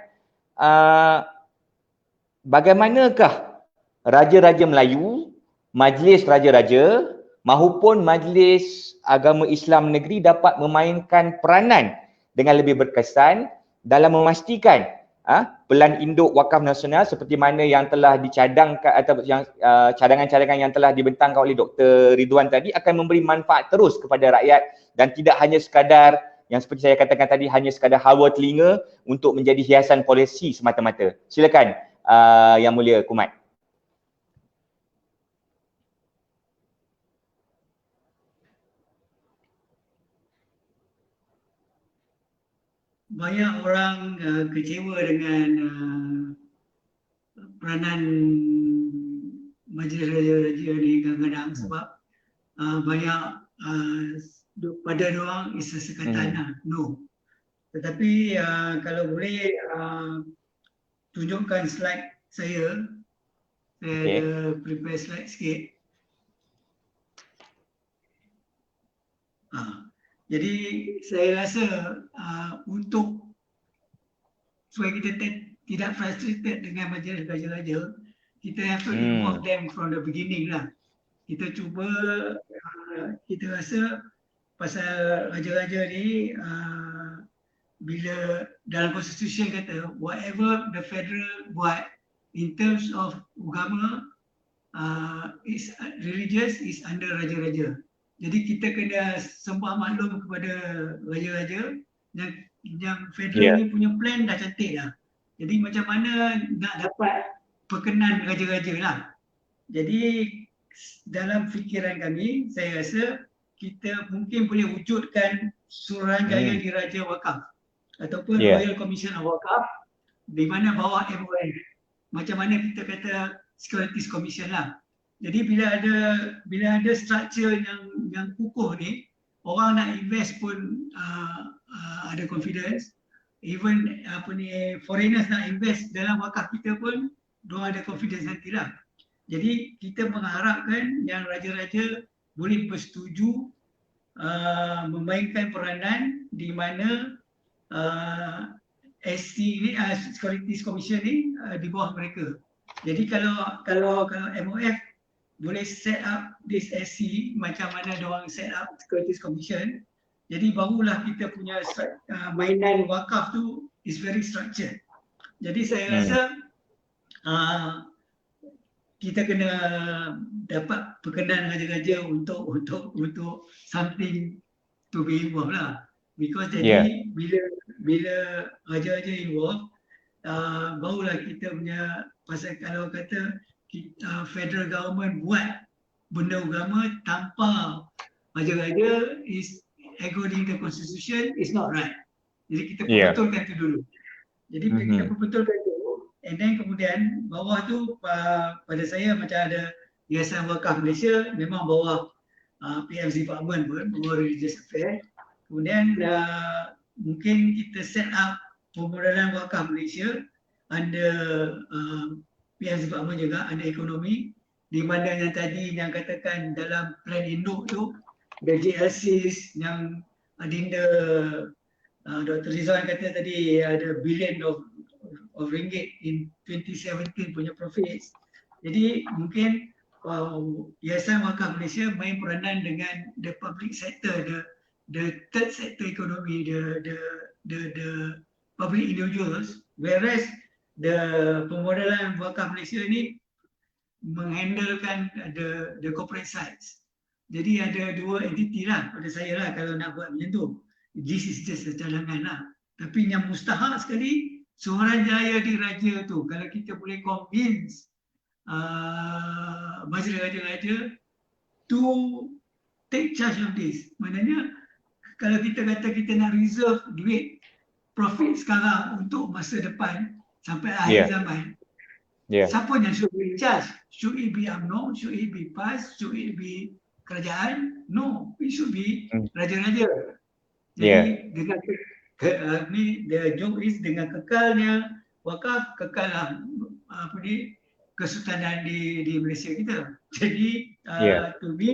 bagaimanakah Raja-Raja Melayu, Majlis Raja-Raja maupun Majlis Agama Islam Negeri dapat memainkan peranan dengan lebih berkesan dalam memastikan Pelan Induk Wakaf Nasional seperti mana yang telah dicadangkan atau yang cadangan-cadangan yang telah dibentangkan oleh Dr. Ridwan tadi akan memberi manfaat terus kepada rakyat dan tidak hanya sekadar yang seperti saya katakan tadi hanya sekadar hawa telinga untuk menjadi hiasan polisi semata-mata. Silakan Yang Mulia Kumat. banyak orang kecewa dengan peranan Majlis Raja-Raja ni kadang-kadang sebab banyak pada diorang is sekatan lah, no. Tetapi kalau boleh tunjukkan slide saya ada prepare slide sikit. Jadi saya rasa untuk supaya kita tidak frustrated dengan majlis raja-raja, kita have to involve them from the beginning lah. Kita cuba, kita rasa pasal raja-raja ni bila dalam konstitusi kata whatever the federal buat in terms of agama is religious is under raja-raja. Jadi kita kena sembah maklum kepada raja-raja yang federal ni punya plan dah cantik dah. Jadi macam mana nak dapat perkenan raja-raja lah. Jadi dalam fikiran kami, saya rasa kita mungkin boleh wujudkan Suruhanjaya Diraja Wakaf ataupun Royal Commission of Wakaf di mana bawah MOF. Macam mana kita kata Securities Commission lah. Jadi bila ada structure yang kukuh ni, orang nak invest pun ada confidence. Even foreigners nak invest dalam wakaf kita pun diorang ada confidence nantilah. Jadi kita mengharapkan yang raja-raja boleh bersetuju memainkan peranan di mana SC ni, Securities Commission ni di bawah mereka. Jadi kalau MOF boleh set up this SC macam mana diorang set up Securities Commission, jadi barulah kita punya mainan wakaf tu is very structured. Jadi saya rasa kita kena dapat perkenan raja-raja untuk something to be involved lah. Because jadi bila raja-raja involved, barulah kita punya pasal kalau kata federal government buat benda agama tanpa raja-raja is according to the constitution is not right. Jadi kita betulkan tu dulu. Jadi bila kita betulkan tu, and then kemudian bawah tu pada saya macam ada Yayasan Wakaf Malaysia, memang bawah PMC Department pun, bawah Religious Affairs. Kemudian mungkin kita set up Pemodelan Wakaf Malaysia under PMC Department juga, under ekonomi, di mana yang tadi yang katakan dalam plan induk tu the JLCs yang Adinda Dr. Rizwan kata tadi ada billion of ringgit in 2017 punya profits. Jadi mungkin Yayasan Wakaf Malaysia main peranan dengan the public sector, the third sector economy, the public individuals, whereas the Pemodelan Wakaf Malaysia ni menghandlekan the corporate sides. Jadi ada dua entiti lah pada saya lah kalau nak buat macam tu. This is just a cadangan lah. Tapi yang mustahak sekali, Suruhanjaya Diraja tu, kalau kita boleh convince Majlis Raja-Raja to take charge of this. Maknanya kalau kita kata kita nak reserve duit profit sekarang untuk masa depan sampai akhir zaman, siapa yang should be in charge? Should it be UMNO? Should it be PAS? Should it be kerajaan? No, it should be raja-raja. Jadi dengan the joke is dengan kekalnya wakaf, kekallah kesultanan di Malaysia kita. Jadi to me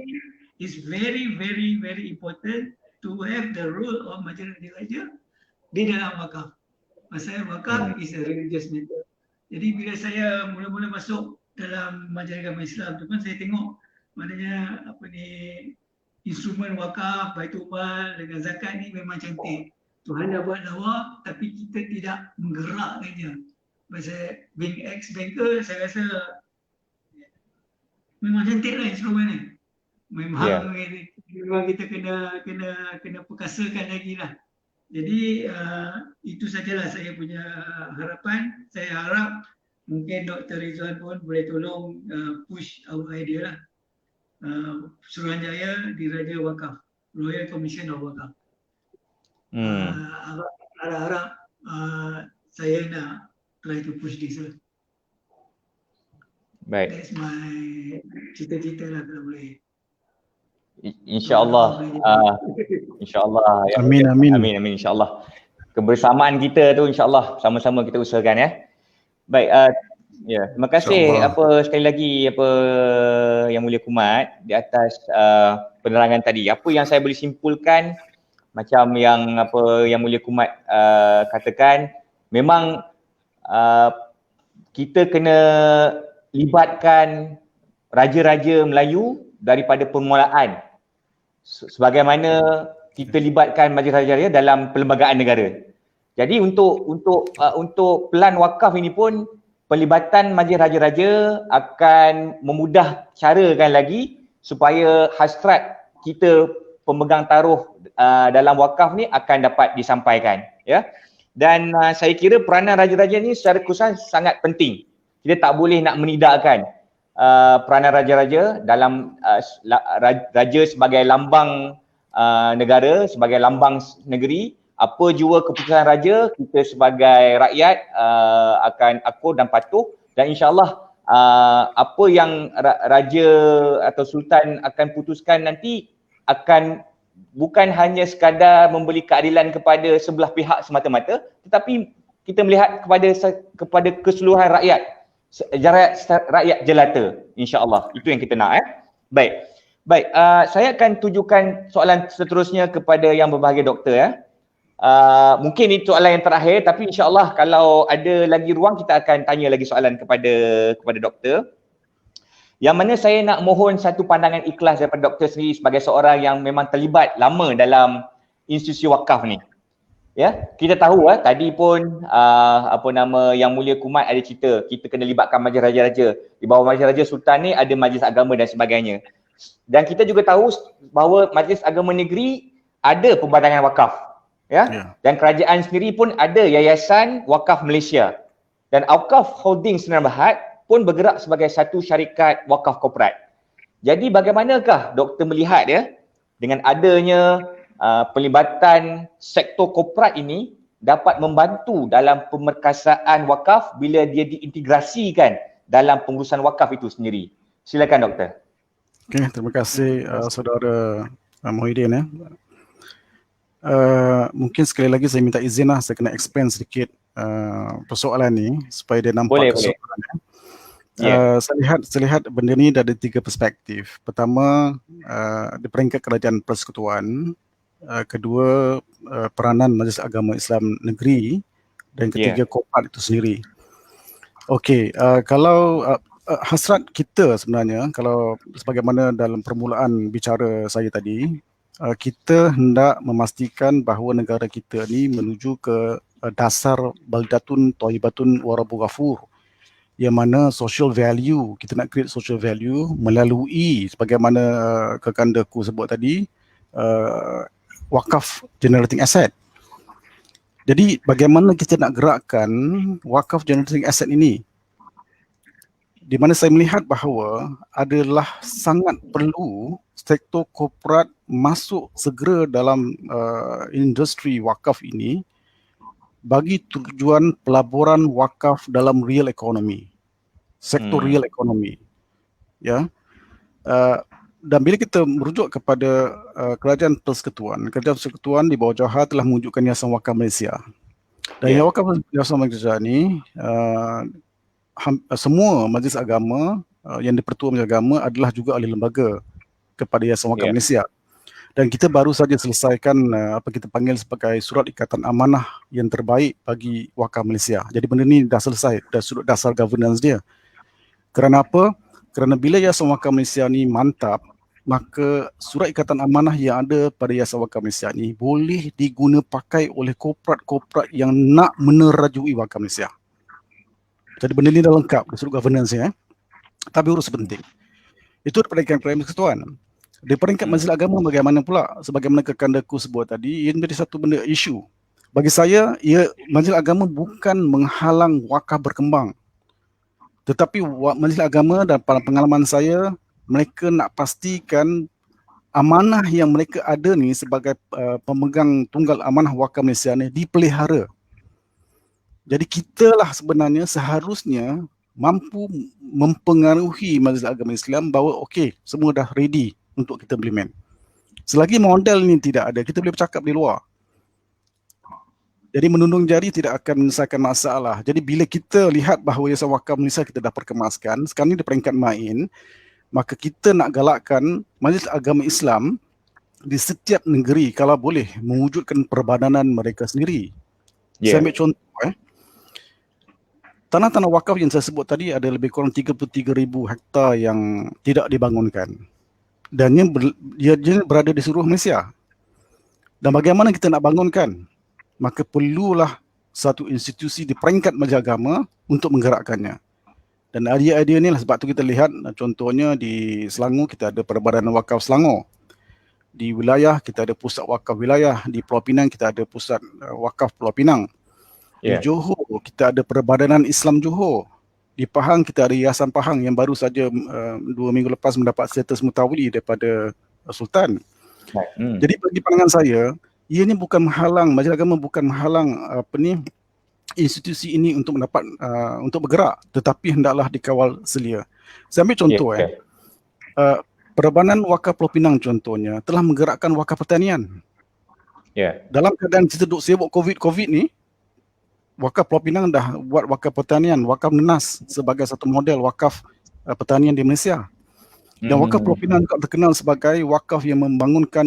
is very very very important to have the role of Majlis Raja di dalam wakaf. Pasal wakaf is a religious matter. Jadi bila saya mula-mula masuk dalam Majlis Agama Islam tu pun saya tengok maknanya instrumen wakaf, baitul mal dengan zakat ni memang cantik. Tuhan dah buat lawa tapi kita tidak menggerakkannya. Pasal being ex-banker saya rasa memang cantik lah instrumen ni. Memang kita kena perkasakan lagi lah. Jadi itu sajalah saya punya harapan. Saya harap mungkin Dr. Rizwan pun boleh tolong push our idea lah. Suruhanjaya Diraja Wakaf, Royal Commission of Wakaf. harap-harap saya nak try to push this lah. Baik. That's my cita-cita lah kalau boleh. InsyaAllah. InsyaAllah. Ya. Amin, amin. Amin, amin insyaAllah. Kebersamaan kita tu insyaAllah sama-sama kita usahakan ya. Baik, ya, terima kasih sekali lagi Yang Mulia Kumat di atas penerangan tadi. Apa yang saya boleh simpulkan macam yang Yang Mulia Kumat katakan, memang kita kena libatkan raja-raja Melayu daripada permulaan. Sebagaimana kita libatkan majlis raja-raja dalam perlembagaan negara. Jadi untuk pelan wakaf ini pun pelibatan majlis raja-raja akan memudah carakan lagi supaya hasrat kita pemegang taruh dalam wakaf ni akan dapat disampaikan, ya. Dan saya kira peranan raja-raja ni secara khusus sangat penting. Kita tak boleh nak menidakkan peranan raja-raja dalam raja sebagai lambang negara, sebagai lambang negeri. Apa jua keputusan raja, kita sebagai rakyat akan akur dan patuh, dan insyaAllah apa yang raja atau sultan akan putuskan nanti akan bukan hanya sekadar memberi keadilan kepada sebelah pihak semata-mata, tetapi kita melihat kepada keseluruhan rakyat, rakyat jelata, insyaAllah. Itu yang kita nak. Baik, saya akan tujukan soalan seterusnya kepada yang berbahagia doktor ya. Mungkin ini soalan yang terakhir, tapi insyaAllah kalau ada lagi ruang kita akan tanya lagi soalan kepada doktor. Yang mana saya nak mohon satu pandangan ikhlas daripada doktor sendiri sebagai seorang yang memang terlibat lama dalam institusi wakaf ni. Ya, kita tahu tadi pun Yang Mulia Kumat ada cerita kita kena libatkan majlis raja-raja. Di bawah majlis raja sultan ni ada majlis agama dan sebagainya. Dan kita juga tahu bahawa majlis agama negeri ada pembadangan wakaf. Ya. Dan kerajaan sendiri pun ada Yayasan Wakaf Malaysia. Dan Awqaf Holding Sdn Bhd pun bergerak sebagai satu syarikat wakaf korporat. Jadi bagaimanakah doktor melihat dengan adanya pelibatan sektor korporat ini dapat membantu dalam pemerkasaan wakaf bila dia diintegrasikan dalam pengurusan wakaf itu sendiri? Silakan doktor. Okey, terima kasih saudara Muhyiddin mungkin sekali lagi saya minta izin saya kena expand sedikit persoalan ni supaya dia nampak keseluruhan. Saya lihat benda ni dari 3 perspektif. Pertama, di peringkat kerajaan persekutuan, kedua peranan Majlis Agama Islam Negeri, dan ketiga korporat itu sendiri. Okey, kalau hasrat kita sebenarnya, kalau sebagaimana dalam permulaan bicara saya tadi, kita hendak memastikan bahawa negara kita ni menuju ke dasar baldatun thayyibatun wa rabbun ghafur, yang mana social value, kita nak create social value melalui sebagaimana kekandaku sebut tadi, wakaf generating asset. Jadi bagaimana kita nak gerakkan wakaf generating asset ini, di mana saya melihat bahawa adalah sangat perlu sektor korporat masuk segera dalam industri wakaf ini bagi tujuan pelaburan wakaf dalam real economy, sektor real economy, ya. Dan bila kita merujuk kepada kerajaan persekutuan di bawah Johor telah mewujudkan Yayasan Wakaf Malaysia. Dan Yayasan Malaysia ni semua majlis agama yang dipertua majlis agama adalah juga ahli lembaga kepada Yayasan Wakaf Malaysia. Dan kita baru saja selesaikan apa kita panggil sebagai surat ikatan amanah yang terbaik bagi Wakaf Malaysia. Jadi benda ni dah selesai, dah sudut dasar governance dia. Kerana apa? Kerana bila Yayasan Wakaf Malaysia ni mantap, maka surat ikatan amanah yang ada pada Yayasan Wakaf Malaysia ni boleh diguna pakai oleh korporat-korporat yang nak menerajui Wakaf Malaysia. Jadi benda ni dah lengkap di sudut governance ya. Tapi urus penting. Itu peringkat kerajaan persekutuan. Di peringkat majlis agama bagaimana pula? Sebagaimana kekandaku sebut tadi, ia menjadi satu benda isu. Bagi saya, majlis agama bukan menghalang wakaf berkembang. Tetapi majlis agama dan pengalaman saya, mereka nak pastikan amanah yang mereka ada ni sebagai pemegang tunggal amanah wakaf Malaysia ni dipelihara. Jadi kita lah sebenarnya seharusnya mampu mempengaruhi Majlis Agama Islam bahawa okey, semua dah ready untuk kita implement. Selagi model ni tidak ada, kita boleh bercakap di luar. Jadi menundung jari tidak akan menyelesaikan masalah. Jadi bila kita lihat bahawa Yayasan Wakaf Malaysia kita dah perkemaskan, sekarang ni di peringkat main, maka kita nak galakkan Majlis Agama Islam di setiap negeri kalau boleh mewujudkan perbadanan mereka sendiri. Saya ambil contoh tanah-tanah wakaf yang saya sebut tadi ada lebih kurang 33,000 hektar yang tidak dibangunkan. Dan dia berada di seluruh Malaysia. Dan bagaimana kita nak bangunkan? Maka perlulah satu institusi di peringkat Majlis Agama untuk menggerakkannya. Dan idea-idea ni lah sebab tu kita lihat contohnya di Selangor kita ada Perbadanan Wakaf Selangor. Di wilayah kita ada Pusat Wakaf Wilayah. Di Pulau Pinang kita ada Pusat Wakaf Pulau Pinang. Di Johor kita ada Perbadanan Islam Johor. Di Pahang kita ada Yayasan Pahang yang baru saja 2 minggu lepas mendapat status mutawali daripada Sultan. Jadi bagi pandangan saya, ia ni bukan menghalang, Majlis Agama bukan menghalang institusi ini untuk mendapat untuk bergerak, tetapi hendaklah dikawal selia. Saya ambil contoh Perbadanan Wakaf Pulau Pinang contohnya telah menggerakkan wakaf pertanian. Dalam keadaan kita duduk sibuk COVID ni, Wakaf Pulau Pinang dah buat wakaf pertanian, wakaf nenas sebagai satu model wakaf pertanian di Malaysia. Dan wakaf Pulau Pinang juga terkenal sebagai wakaf yang membangunkan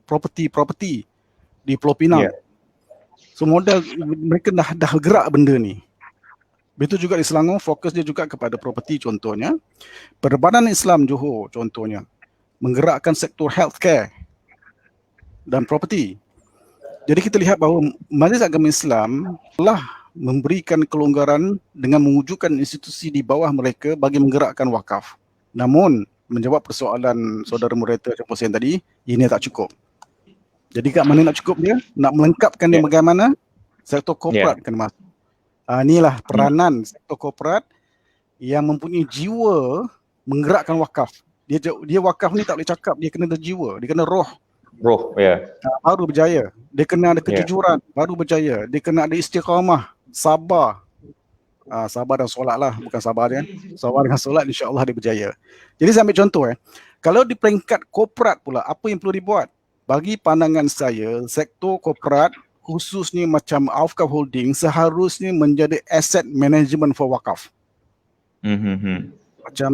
properti di Pulau Pinang. So model mereka dah gerak benda ni. Begitu juga di Selangor, fokus dia juga kepada properti contohnya. Perbadanan Islam Johor contohnya menggerakkan sektor healthcare dan properti. Jadi kita lihat bahawa Majlis Agama Islam telah memberikan kelonggaran dengan mewujudkan institusi di bawah mereka bagi menggerakkan wakaf. Namun, menjawab persoalan saudara moderator Encik Hussein tadi, ini tak cukup. Jadi kat mana nak cukup dia? Nak melengkapkan dia bagaimana? Sektor korporat kena masuk. Inilah peranan sektor korporat yang mempunyai jiwa menggerakkan wakaf. Dia wakaf ni tak boleh cakap, dia kena ada jiwa, dia kena roh. Baru berjaya. Dia kena ada kejujuran, baru berjaya. Dia kena ada istiqamah, sabar. Sabar dan solat lah, bukan sabar kan. Sabar dengan solat, insya-Allah dia berjaya. Jadi saya ambil contoh kalau di peringkat korporat pula, apa yang perlu dibuat? Bagi pandangan saya, sektor korporat khususnya macam Awqaf Holding seharusnya menjadi asset management for wakaf. Macam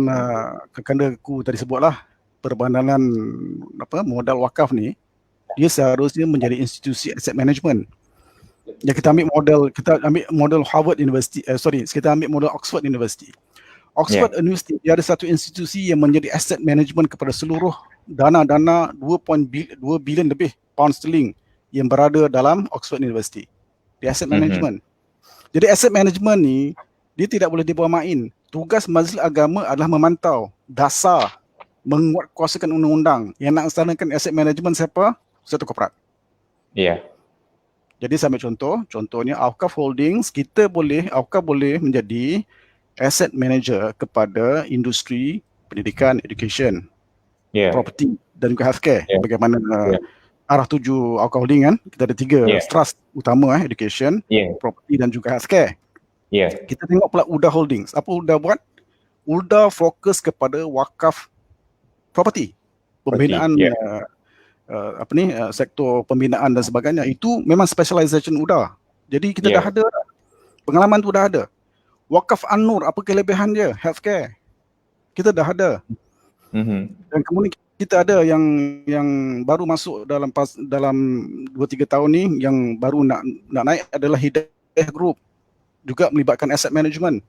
kekandaku tadi sebutlah, perbadanan modal wakaf ni, dia seharusnya menjadi institusi asset management. Ya, kita ambil model Harvard University, kita ambil model Oxford University. Oxford University dia ada satu institusi yang menjadi asset management kepada seluruh dana-dana 2.2 bilion lebih pound sterling yang berada dalam Oxford University. Di asset management. Jadi asset management ni dia tidak boleh dibawa main. Tugas Majlis Agama adalah memantau dasar menguatkuasakan undang-undang. Yang nak laksanakan asset management siapa? Sektor korporat. Jadi saya ambil contohnya Awqaf Holdings, Awqaf boleh menjadi asset manager kepada industri pendidikan, education, property dan juga healthcare. Bagaimana arah tuju Awqaf Holding kan? Kita ada 3 trust utama, education, property dan juga healthcare. Kita tengok pula UDA Holdings. Apa UDA buat? UDA fokus kepada wakaf property, pembinaan sektor pembinaan dan sebagainya. Itu memang specialization UDA. Jadi kita dah ada pengalaman tu dah ada. Wakaf An-Nur, apa kelebihan dia? Healthcare. Kita dah ada. Dan kemudian kita ada yang baru masuk dalam 2-3 tahun ni, yang baru nak naik adalah Hidayah Group, juga melibatkan asset management.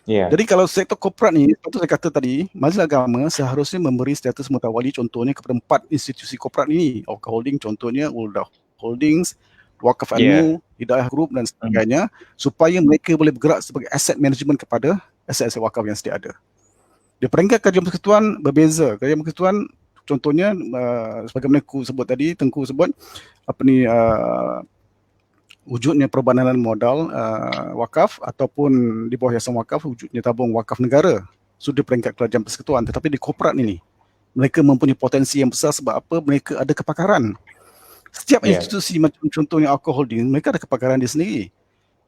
Jadi kalau sektor korporat ni, seperti saya kata tadi, Majlis Agama seharusnya memberi status mutawali contohnya kepada 4 institusi korporat ini. Awqaf Holding contohnya, UDA Holdings, Wakaf An-Nur, Hidayah Group dan sebagainya, supaya mereka boleh bergerak sebagai asset management kepada aset-aset wakaf yang sedia ada. Di peringkat kajian persekutuan berbeza. Kajian persekutuan contohnya sebagaimana Tengku sebut wujudnya perbadanan modal wakaf ataupun di bawah Yayasan Wakaf wujudnya tabung wakaf negara sudah peringkat kerajaan persekutuan. Tetapi di korporat ini mereka mempunyai potensi yang besar sebab apa? Mereka ada kepakaran. Setiap Ya. institusi macam contohnya Alcoa Holdings, mereka ada kepakaran dia sendiri.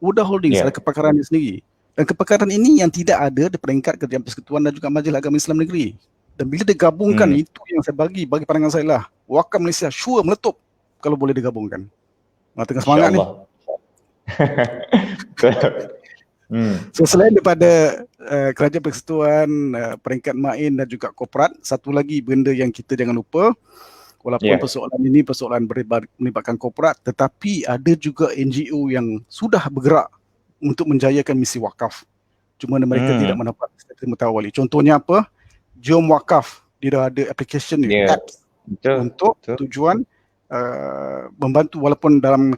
Uda Holdings Ya. ada kepakaran dia sendiri. Dan kepakaran ini yang tidak ada di peringkat Kerajaan Persekutuan dan juga Majlis Agama Islam Negeri. Dan bila digabungkan, itu yang saya bagi pandangan saya lah. Wakaf Malaysia sure meletup kalau boleh digabungkan. Tengah semangat ni. So selain daripada Kerajaan Persekutuan, peringkat main dan juga korporat, satu lagi benda yang kita jangan lupa, walaupun persoalan ini persoalan melibatkan korporat, tetapi ada juga NGO yang sudah bergerak untuk menjayakan misi wakaf. Cuma mereka tidak mendapat sertifikat mutawali. Contohnya apa? Jom Wakaf, dia dah ada application ni, apps untuk tujuan membantu walaupun dalam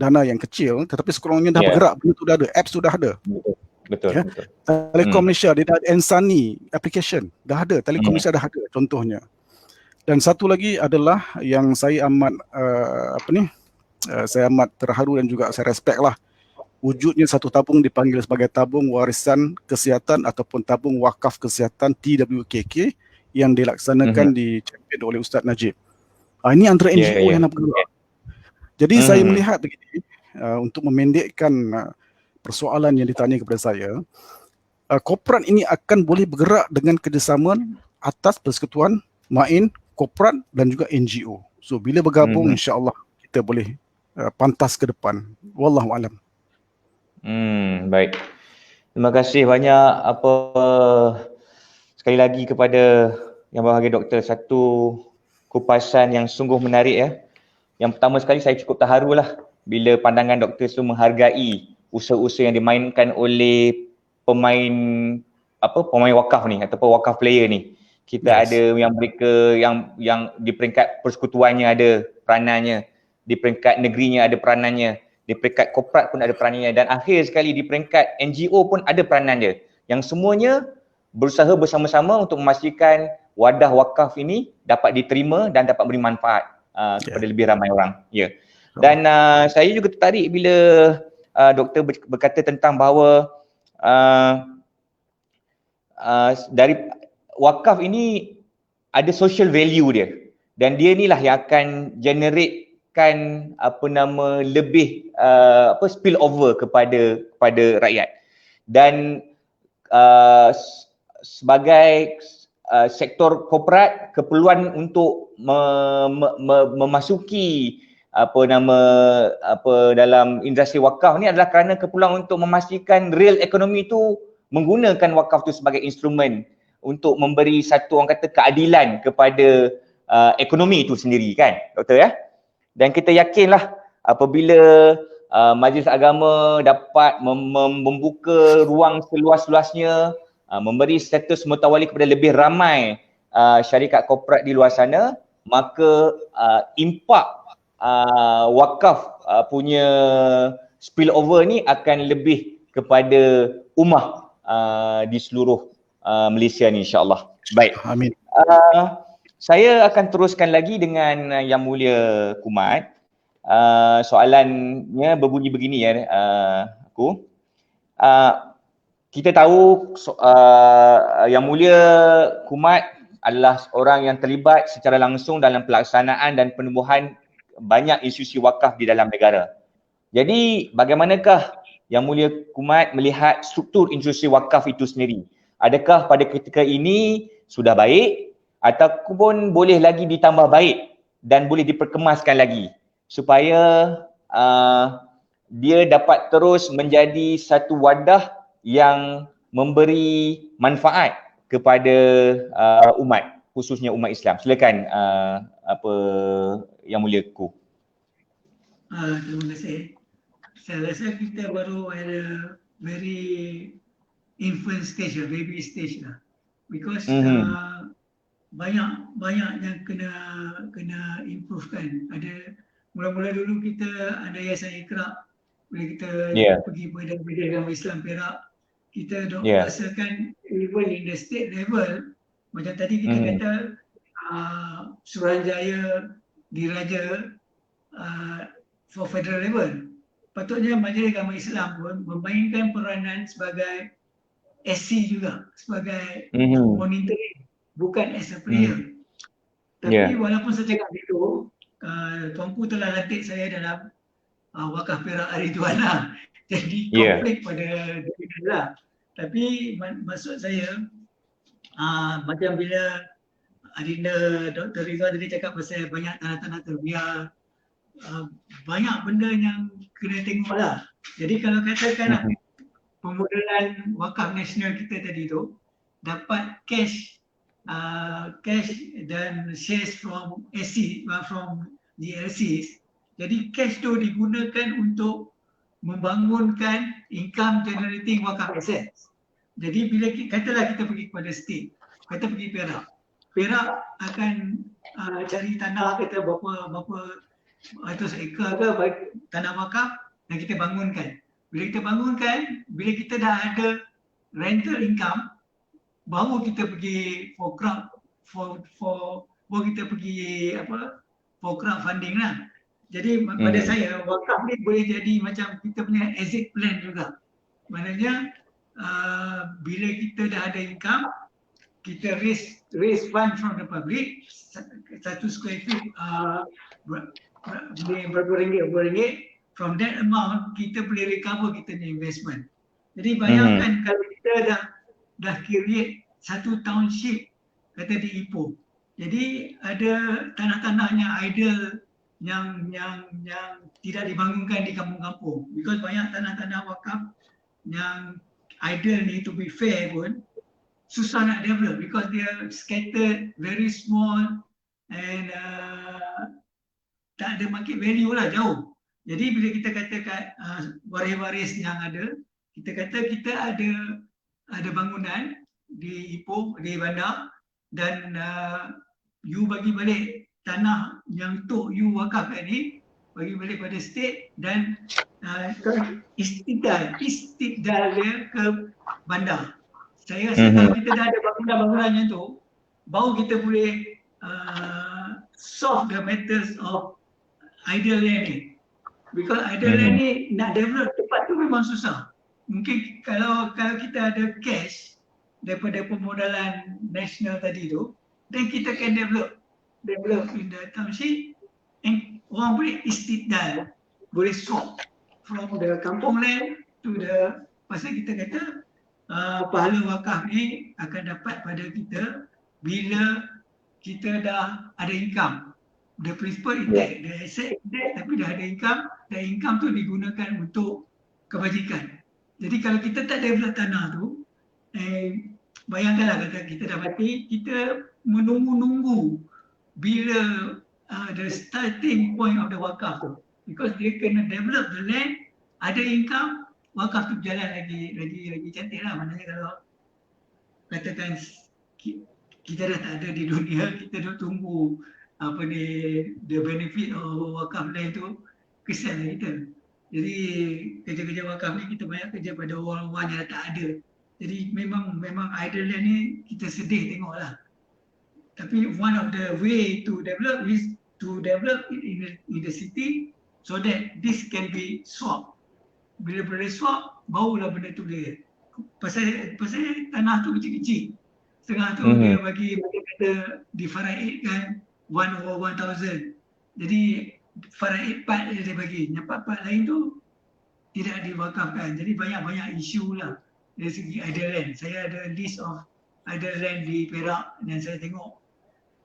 dana yang kecil, tetapi sekurang-kurangnya dah bergerak, benda tu dah ada, apps tu dah ada. Betul. Telekom Malaysia dia dah ada Ensani application, dah ada. Telekom Malaysia dah ada contohnya. Dan satu lagi adalah yang saya amat saya amat terharu dan juga saya respect lah. Wujudnya satu tabung dipanggil sebagai tabung warisan kesihatan ataupun tabung wakaf kesihatan TWKK yang dilaksanakan di champion oleh Ustaz Najib. Ini antara NGO yang nak bergerak. Jadi saya melihat begini, untuk memendekkan persoalan yang ditanya kepada saya, korporat ini akan boleh bergerak dengan kerjasama atas persekutuan, main, korporat dan juga NGO. So bila bergabung insya-Allah kita boleh pantas ke depan. Wallahualam. Baik. Terima kasih banyak sekali lagi kepada Yang Berbahagia Doktor, satu kupasan yang sungguh menarik ya. Yang pertama sekali saya cukup terharu lah bila pandangan doktor itu menghargai usaha-usaha yang dimainkan oleh pemain wakaf ni ataupun wakaf player ni. Kita ada yang mereka yang di peringkat persekutuannya ada peranannya, di peringkat negerinya ada peranannya, di peringkat korporat pun ada peranannya, dan akhir sekali di peringkat NGO pun ada peranannya, yang semuanya berusaha bersama-sama untuk memastikan wadah wakaf ini dapat diterima dan dapat beri manfaat kepada lebih ramai orang. Dan saya juga tertarik bila doktor berkata tentang bahawa dari wakaf ini ada social value dia, dan dia inilah yang akan generatekan lebih spill over kepada rakyat. Dan sebagai sektor korporat, keperluan untuk memasuki dalam industri wakaf ni adalah kerana keperluan untuk memastikan real ekonomi itu menggunakan wakaf tu sebagai instrumen untuk memberi satu orang kata keadilan kepada ekonomi itu sendiri, kan doktor ya. Dan kita yakinlah apabila Majlis Agama dapat membuka ruang seluas-luasnya, memberi status mutawali kepada lebih ramai syarikat korporat di luar sana, maka impak wakaf punya spillover ni akan lebih kepada ummah di seluruh Malaysia ni, insya-Allah. Baik. Amin. Saya akan teruskan lagi dengan Yang Mulia Kumat. Soalannya berbunyi begini ya, kita tahu Yang Mulia Kumat adalah orang yang terlibat secara langsung dalam pelaksanaan dan penubuhan banyak institusi wakaf di dalam negara. Jadi bagaimanakah Yang Mulia Kumat melihat struktur institusi wakaf itu sendiri? Adakah pada ketika ini sudah baik ataupun boleh lagi ditambah baik dan boleh diperkemaskan lagi supaya dia dapat terus menjadi satu wadah yang memberi manfaat kepada umat, khususnya umat Islam. Silakan Yang Mulia Ku. Terima kasih. Saya rasa kita baru ada very infant stage, baby stage lah. Because banyak yang kena improvekan. Ada mula-mula dulu kita ada Yayasan Iqra, bila kita pergi pada Majlis Agama Islam Perak, kita rasakan even in the state level, macam tadi kita kata Suruhanjaya, Diraja for federal level. Patutnya Majlis Agama Islam pun memainkan peranan sebagai SC juga, sebagai monitoring bukan as a player. Tapi walaupun sejak itu, Tuanku telah latih saya dalam wakaf Perak Ariduana. Jadi konflik pada diri lah. Tapi maksud saya, macam bila Adinda Dr. Rizal tadi cakap pasal banyak tanah-tanah terbiar, banyak benda yang kena tengok lah. Jadi kalau katakan pemodelan wakaf nasional kita tadi tu dapat cash dan shares from SC, from GLCs. Jadi cash tu digunakan untuk membangunkan income generating wakaf assets. Jadi bila katalah kita pergi kepada state, kata pergi Perak, Perak akan cari tanah kata berapa ratus ekar ke tanah wakaf dan kita bangunkan. Bila kita bangunkan, bila kita dah ada rental income, baru kita pergi for crowdfunding lah. Jadi pada saya wakaf ni boleh jadi macam kita punya exit plan juga. Maknanya bila kita dah ada income, kita raise fund from the public, 1 square feet berapa ringgit. From that amount kita boleh recover kita punya investment. Jadi bayangkan kalau kita dah create satu township kata di Ipoh. Jadi ada tanah-tanahnya idle yang tidak dibangunkan di kampung-kampung. Because banyak tanah-tanah wakaf yang idle ni, to be fair pun susah nak develop because dia scattered, very small and tak ada market value lah, jauh. Jadi bila kita katakan waris-waris yang ada, kita kata kita ada bangunan di Ipoh, di bandar, dan you bagi balik tanah yang tok you wakafkan ni, bagi balik pada state dan istidal dia ke bandar. Saya rasa kalau kita dah ada bangunan-bangunan yang tu, baru kita boleh solve the matters of idle land ni. Because idle land ni nak develop tempat tu memang susah. Mungkin kalau kita ada cash daripada pemodalan nasional tadi tu, then kita can develop in the township, and orang boleh istidal, boleh swap from the kampung land to the, pasal kita kata pahala wakaf ni akan dapat pada kita bila kita dah ada income. The principal intact, the asset intact, tapi dah ada income, dan income tu digunakan untuk kebajikan. Jadi kalau kita tak develop tanah tu, bayangkanlah kata kita dah mati, kita menunggu-nunggu bila the starting point of the wakaf tu. Because dia kena develop the land, ada income, wakaf tu berjalan lagi cantik lah. Maknanya kalau katakan kita dah tak ada di dunia, kita dah tunggu the benefit of wakaf land tu, kesian lah kita. Jadi kerja-kerja wakaf ni kita banyak kerja pada orang-orang yang tak ada. Jadi memang idle land ni kita sedih tengok lah. Tapi one of the way to develop is to develop it in the city so that this can be swapped. Bila boleh swap, barulah benda tu boleh. Pasal tanah tu kecil-kecil. Setengah tu dia bagi, macam kata di Faraid kan, 1/1000. Jadi Faraid part dia bagi. Yang part-part lain tu tidak diwakafkan. Jadi banyak-banyak isu lah dari segi idle land. Saya ada list of idle land di Perak dan saya tengok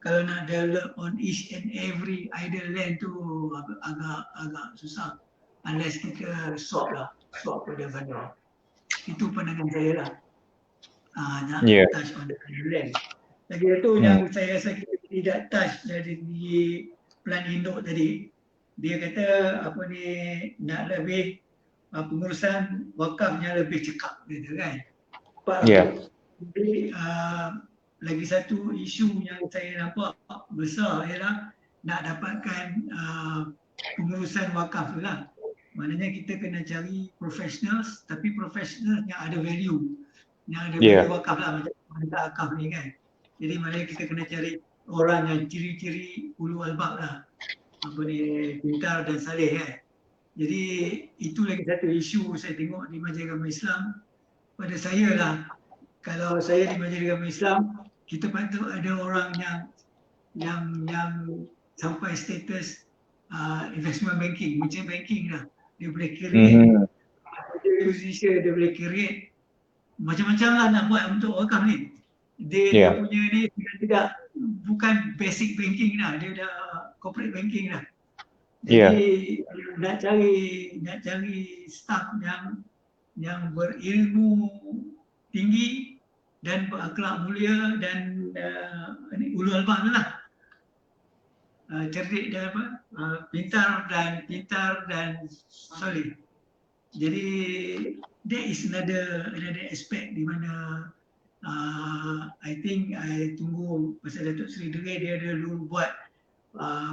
kalau nak develop on each and every idle land tu agak susah unless kita swap pada bandar. Itu pandangan saya lah. Nak touch on the idle land. Lagi satu yang saya rasa kita tidak touch dari plan induk tadi. Dia kata nak lebih pengurusan wakafnya lebih cekap gitu kan. Jadi lagi satu isu yang saya nampak besar ialah nak dapatkan pengurusan wakaf tu lah. Maknanya kita kena cari professionals, tapi professionals yang ada value. Yang ada value wakaf lah, macam wanita wakaf ni kan. Jadi maknanya kita kena cari orang yang ciri-ciri ulu albab lah. Pintar dan saleh kan. Jadi itu lagi satu isu saya tengok di Majlis Agama Islam. Pada saya lah, kalau saya di Majlis Agama Islam, kita patut ada orang yang sampai status investment banking, merchant banking lah. Dia boleh create position, dia boleh create macam-macam lah nak buat untuk wakaf ni. Dia punya ni tidak bukan basic banking lah, dia dah corporate banking lah. Jadi nak cari staff yang berilmu tinggi dan berakhlak mulia dan ulul albab lah. Cerdik dan pintar dan soleh. Jadi that is another aspect di mana I think I tunggu pasal Datuk Seri Dere, dia dulu buat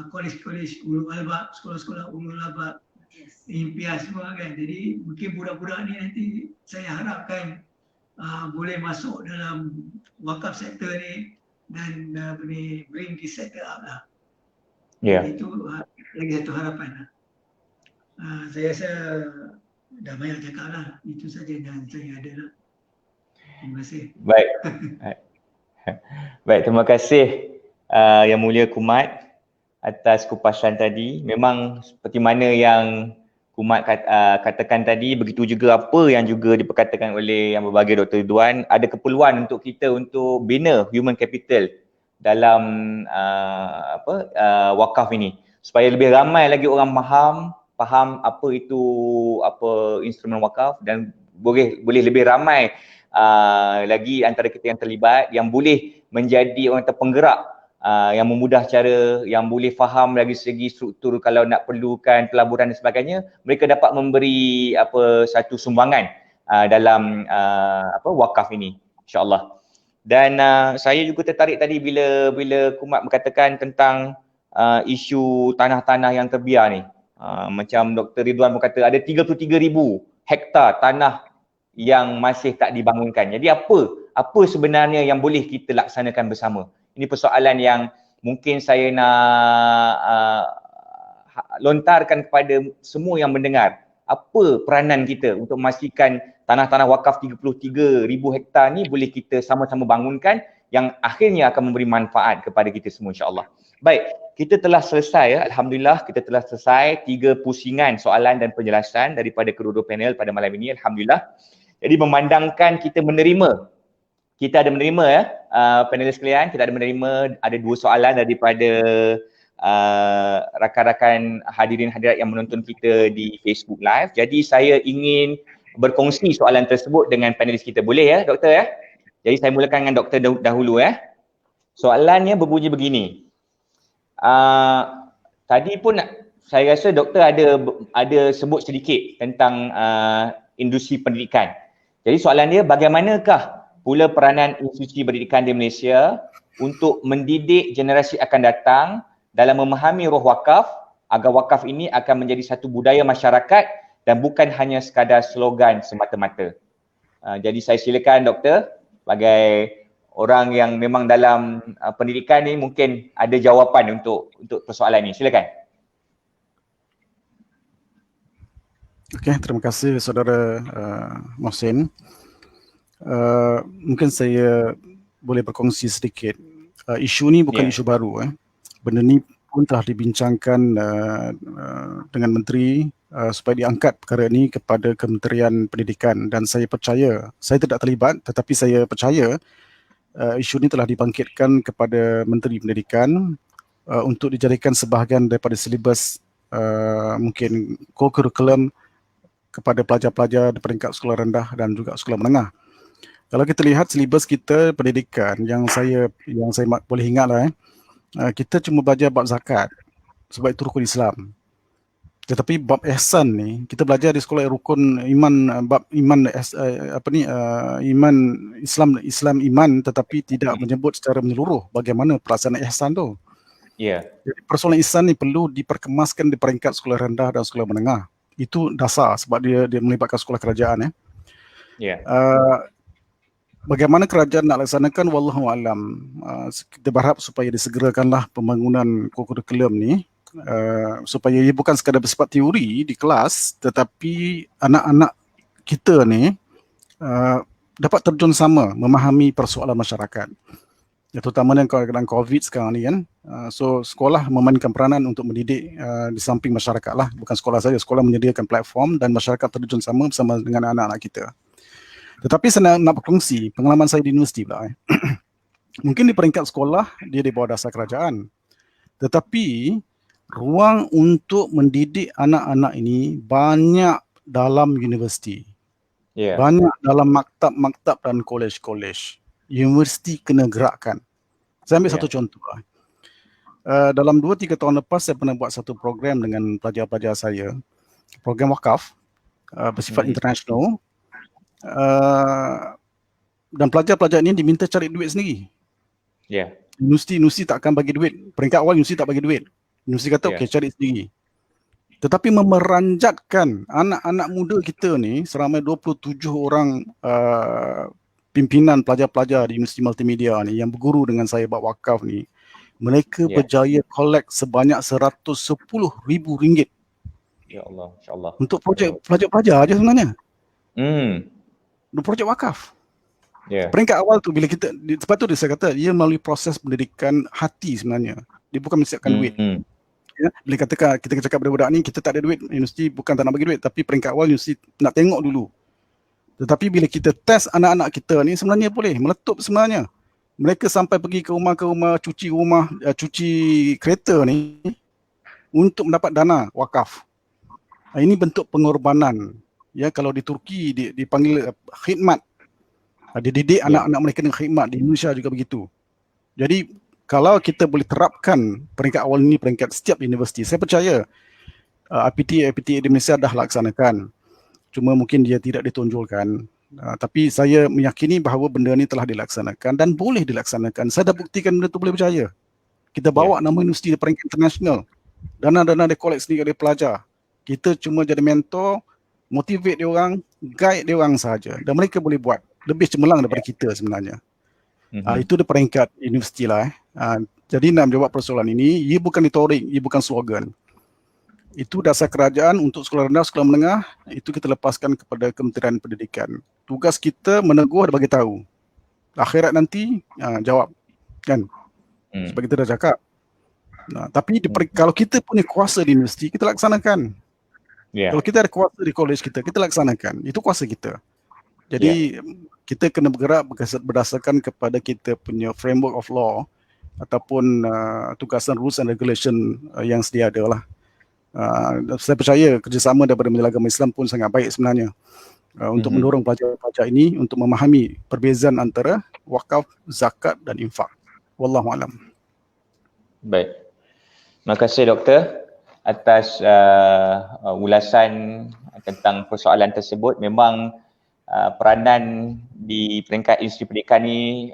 college ulul albab, sekolah-sekolah ulul albab, impias semua kan. Jadi mungkin budak-budak ni nanti saya harapkan boleh masuk dalam wakaf sektor ni dan bring this sector up lah. Itu lagi satu harapan lah. Saya rasa dah banyak cakap lah. Itu saja yang saya ada lah. Terima kasih. Baik. Baik, terima kasih Yang Mulia Kumat atas kupasan tadi. Memang seperti mana yang Kumat katakan tadi, begitu juga apa yang juga diperkatakan oleh Yang Berbahagia Dr. Ridwan, ada keperluan untuk kita untuk bina human capital dalam wakaf ini supaya lebih ramai lagi orang faham apa itu instrumen wakaf dan boleh lebih ramai lagi antara kita yang terlibat yang boleh menjadi orang terpenggerak, yang memudah cara, yang boleh faham dari segi struktur kalau nak perlukan pelaburan dan sebagainya, mereka dapat memberi satu sumbangan dalam wakaf ini, insya-Allah. Dan saya juga tertarik tadi bila Kumat berkatakan tentang isu tanah-tanah yang terbiar ni. Macam Dr. Ridwan berkata ada 33,000 hektar tanah yang masih tak dibangunkan. Jadi apa sebenarnya yang boleh kita laksanakan bersama? Ini persoalan yang mungkin saya nak lontarkan kepada semua yang mendengar. Apa peranan kita untuk memastikan tanah-tanah wakaf 33,000 hektar ni boleh kita sama-sama bangunkan yang akhirnya akan memberi manfaat kepada kita semua, insya-Allah. Baik, kita telah selesai, Alhamdulillah kita telah selesai 3 pusingan soalan dan penjelasan daripada kedua-dua panel pada malam ini, Alhamdulillah. Jadi memandangkan kita ada menerima panelis sekalian, kita ada menerima ada 2 soalan daripada rakan-rakan hadirin hadirat yang menonton kita di Facebook Live. Jadi saya ingin berkongsi soalan tersebut dengan panelis kita. Boleh ya, doktor ya? Jadi saya mulakan dengan doktor dahulu ya. Soalannya berbunyi begini. Tadi pun saya rasa doktor ada sebut sedikit tentang industri pendidikan. Jadi soalan dia, bagaimanakah pula peranan institusi pendidikan di Malaysia untuk mendidik generasi akan datang dalam memahami roh wakaf agar wakaf ini akan menjadi satu budaya masyarakat dan bukan hanya sekadar slogan semata-mata. Jadi saya silakan doktor sebagai orang yang memang dalam pendidikan ni mungkin ada jawapan untuk persoalan ini. Silakan. Okey, terima kasih saudara Mohsin. Mungkin saya boleh berkongsi sedikit. Isu ni bukan isu baru. Benda ni pun telah dibincangkan dengan menteri supaya diangkat perkara ini kepada Kementerian Pendidikan, dan saya percaya, saya tidak terlibat tetapi saya percaya isu ini telah dibangkitkan kepada Menteri Pendidikan untuk dijadikan sebahagian daripada silibus mungkin co-curriculum kepada pelajar-pelajar di peringkat sekolah rendah dan juga sekolah menengah. Kalau kita lihat silibus kita pendidikan yang saya boleh ingatlah, kita cuma belajar bab zakat sebab itu rukun Islam. Tetapi bab ihsan ni kita belajar di sekolah rukun iman, bab iman iman Islam iman, tetapi tidak menyebut secara menyeluruh bagaimana pelaksanaan ihsan tu. Jadi persoalan ihsan ni perlu diperkemaskan di peringkat sekolah rendah dan sekolah menengah. Itu dasar sebab dia melibatkan sekolah kerajaan bagaimana kerajaan nak laksanakan, wallahu alam. Kita berharap supaya disegerakanlah pembangunan kurikulum ni supaya ia bukan sekadar bersifat teori di kelas, tetapi anak-anak kita ni dapat terjun sama memahami persoalan masyarakat. Ya, terutamanya keadaan COVID sekarang ni kan. So sekolah memainkan peranan untuk mendidik di samping masyarakat lah. Bukan sekolah saja, sekolah menyediakan platform dan masyarakat terjun sama bersama dengan anak-anak kita. Tetapi saya nak berkongsi pengalaman saya di universiti pula. Mungkin di peringkat sekolah dia di bawah dasar kerajaan. Tetapi ruang untuk mendidik anak-anak ini banyak dalam universiti. Ya. Banyak dalam maktab-maktab dan kolej-kolej. Universiti kena gerakkan. Saya ambil Ya. satu contoh. Dalam 2-3 tahun lepas saya pernah buat satu program dengan pelajar-pelajar saya. Program wakaf bersifat internasional. Dan pelajar-pelajar ini diminta cari duit sendiri. Ya. Universiti tak akan bagi duit. Peringkat awal universiti tak bagi duit. Universiti kata okey, cari sendiri. Tetapi memeranjatkan anak-anak muda kita ni seramai 27 orang pimpinan pelajar-pelajar di Universiti Multimedia ni yang berguru dengan saya buat wakaf ni, mereka berjaya collect sebanyak RM110,000 Ya Allah, insya-Allah. untuk projek pelajar-pelajar aja sebenarnya. Untuk projek wakaf. Peringkat awal tu bila kita, sebab tu saya kata dia melalui proses pendidikan hati sebenarnya. Dia bukan mesiapkan duit. Ya, bila katakan kita cakap pada budak ni kita tak ada duit, universiti bukan tak nak bagi duit, tapi peringkat awal universiti nak tengok dulu. Tetapi bila kita test anak-anak kita ni sebenarnya boleh meletup sebenarnya. Mereka sampai pergi ke rumah cuci kereta ni untuk mendapat dana wakaf. Ini bentuk pengorbanan. Ya, kalau di Turki dipanggil khidmat. Dia didik anak-anak mereka dengan khidmat. Di Indonesia juga begitu. Jadi kalau kita boleh terapkan peringkat awal ini peringkat setiap universiti, saya percaya IPTA di Malaysia dah laksanakan. Cuma mungkin dia tidak ditonjolkan. Tapi saya meyakini bahawa benda ni telah dilaksanakan dan boleh dilaksanakan. Saya dah buktikan benda tu boleh berjaya. Kita bawa nama universiti di peringkat internasional. Dana-dana dia collect sendiri dari pelajar. Kita cuma jadi mentor, motivate dia orang, guide dia orang sahaja. Dan mereka boleh buat. Lebih cemerlang daripada kita sebenarnya. Itu di peringkat universiti lah. Jadi nak menjawab persoalan ini, ia bukan retorik, ia bukan slogan. Itu dasar kerajaan untuk sekolah rendah, sekolah menengah, itu kita lepaskan kepada Kementerian Pendidikan. Tugas kita menegur dan bagi tahu. Akhirat nanti jawab, kan? Sebab kita dah cakap. Tapi kalau kita punya kuasa di universiti, kita laksanakan. Kalau kita ada kuasa di kolej kita laksanakan. Itu kuasa kita. Jadi kita kena bergerak berdasarkan kepada kita punya framework of law ataupun tugasan rules and regulation yang sedia ada lah. Saya percaya kerjasama daripada Majlis Agama Islam pun sangat baik sebenarnya untuk mendorong pelajar-pelajar ini untuk memahami perbezaan antara wakaf, zakat dan infak. Wallahualam. Baik. Terima kasih doktor atas ulasan tentang persoalan tersebut. Memang peranan di peringkat institusi pendidikan ni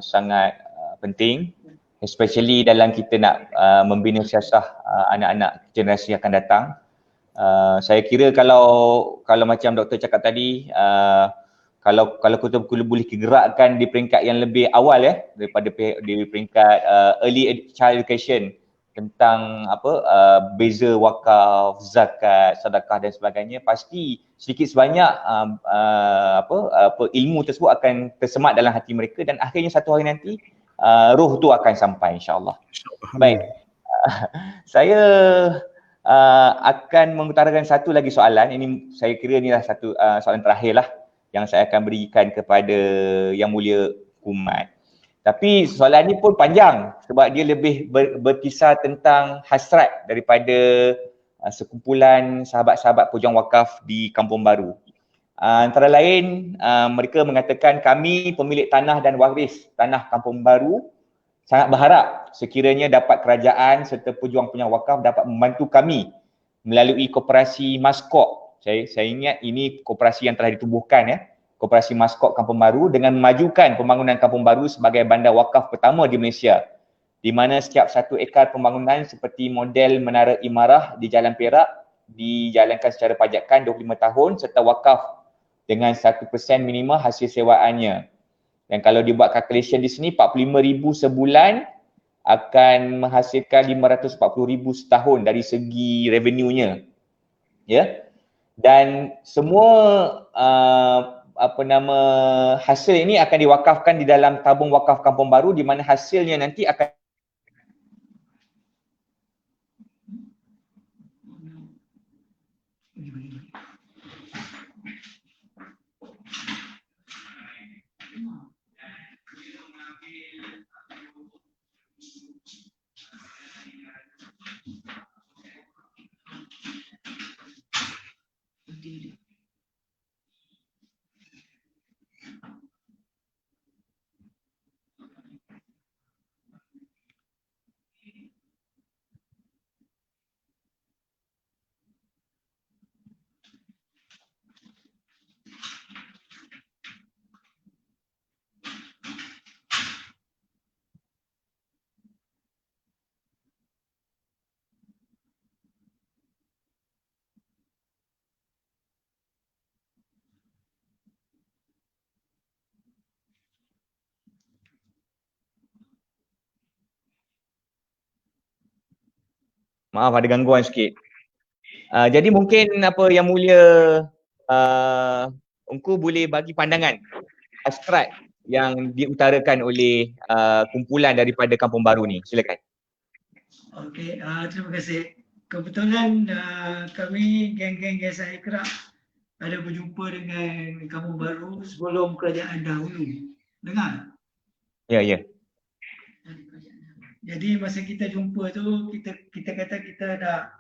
sangat penting, especially dalam kita nak membina siasah anak-anak generasi yang akan datang. Saya kira kalau macam doktor cakap tadi, kalau kita boleh gerakkan di peringkat yang lebih awal daripada di peringkat early child education tentang beza wakaf, zakat, sedekah dan sebagainya, pasti sedikit sebanyak ilmu tersebut akan tersemat dalam hati mereka dan akhirnya satu hari nanti roh tu akan sampai insya-Allah. Baik. Saya akan mengutarakan satu lagi soalan. Ini saya kira inilah satu soalan terakhir lah yang saya akan berikan kepada Yang Mulia Kumat. Tapi soalan ni pun panjang sebab dia lebih berkisar tentang hasrat daripada sekumpulan sahabat-sahabat pejuang wakaf di Kampung Baru. Antara lain, mereka mengatakan kami pemilik tanah dan waris tanah Kampung Baru sangat berharap sekiranya dapat kerajaan serta pejuang-pejuang wakaf dapat membantu kami melalui koperasi Maskok. Saya ingat ini koperasi yang telah ditubuhkan Koperasi Maskok Kampung Baru dengan memajukan pembangunan Kampung Baru sebagai bandar wakaf pertama di Malaysia, di mana setiap 1 ekar pembangunan seperti model Menara Imarah di Jalan Perak dijalankan secara pajakan 25 tahun serta wakaf dengan 1% minima hasil sewaannya. Dan kalau dibuat calculation di sini, 45,000 sebulan akan menghasilkan 540,000 setahun dari segi revenue-nya. Dan semua hasil ini akan diwakafkan di dalam tabung wakaf Kampung Baru, di mana hasilnya nanti akan maaf ada gangguan sikit. Jadi mungkin apa Yang Mulia Ungku boleh bagi pandangan hasrat yang diutarakan oleh kumpulan daripada Kampung Baru ni. Silakan. Okey, terima kasih. Kebetulan kami geng-geng Yayasan Iqra ada berjumpa dengan Kampung Baru sebelum kerajaan dahulu. Dengar? Ya, ya. Jadi masa kita jumpa tu kita kata kita ada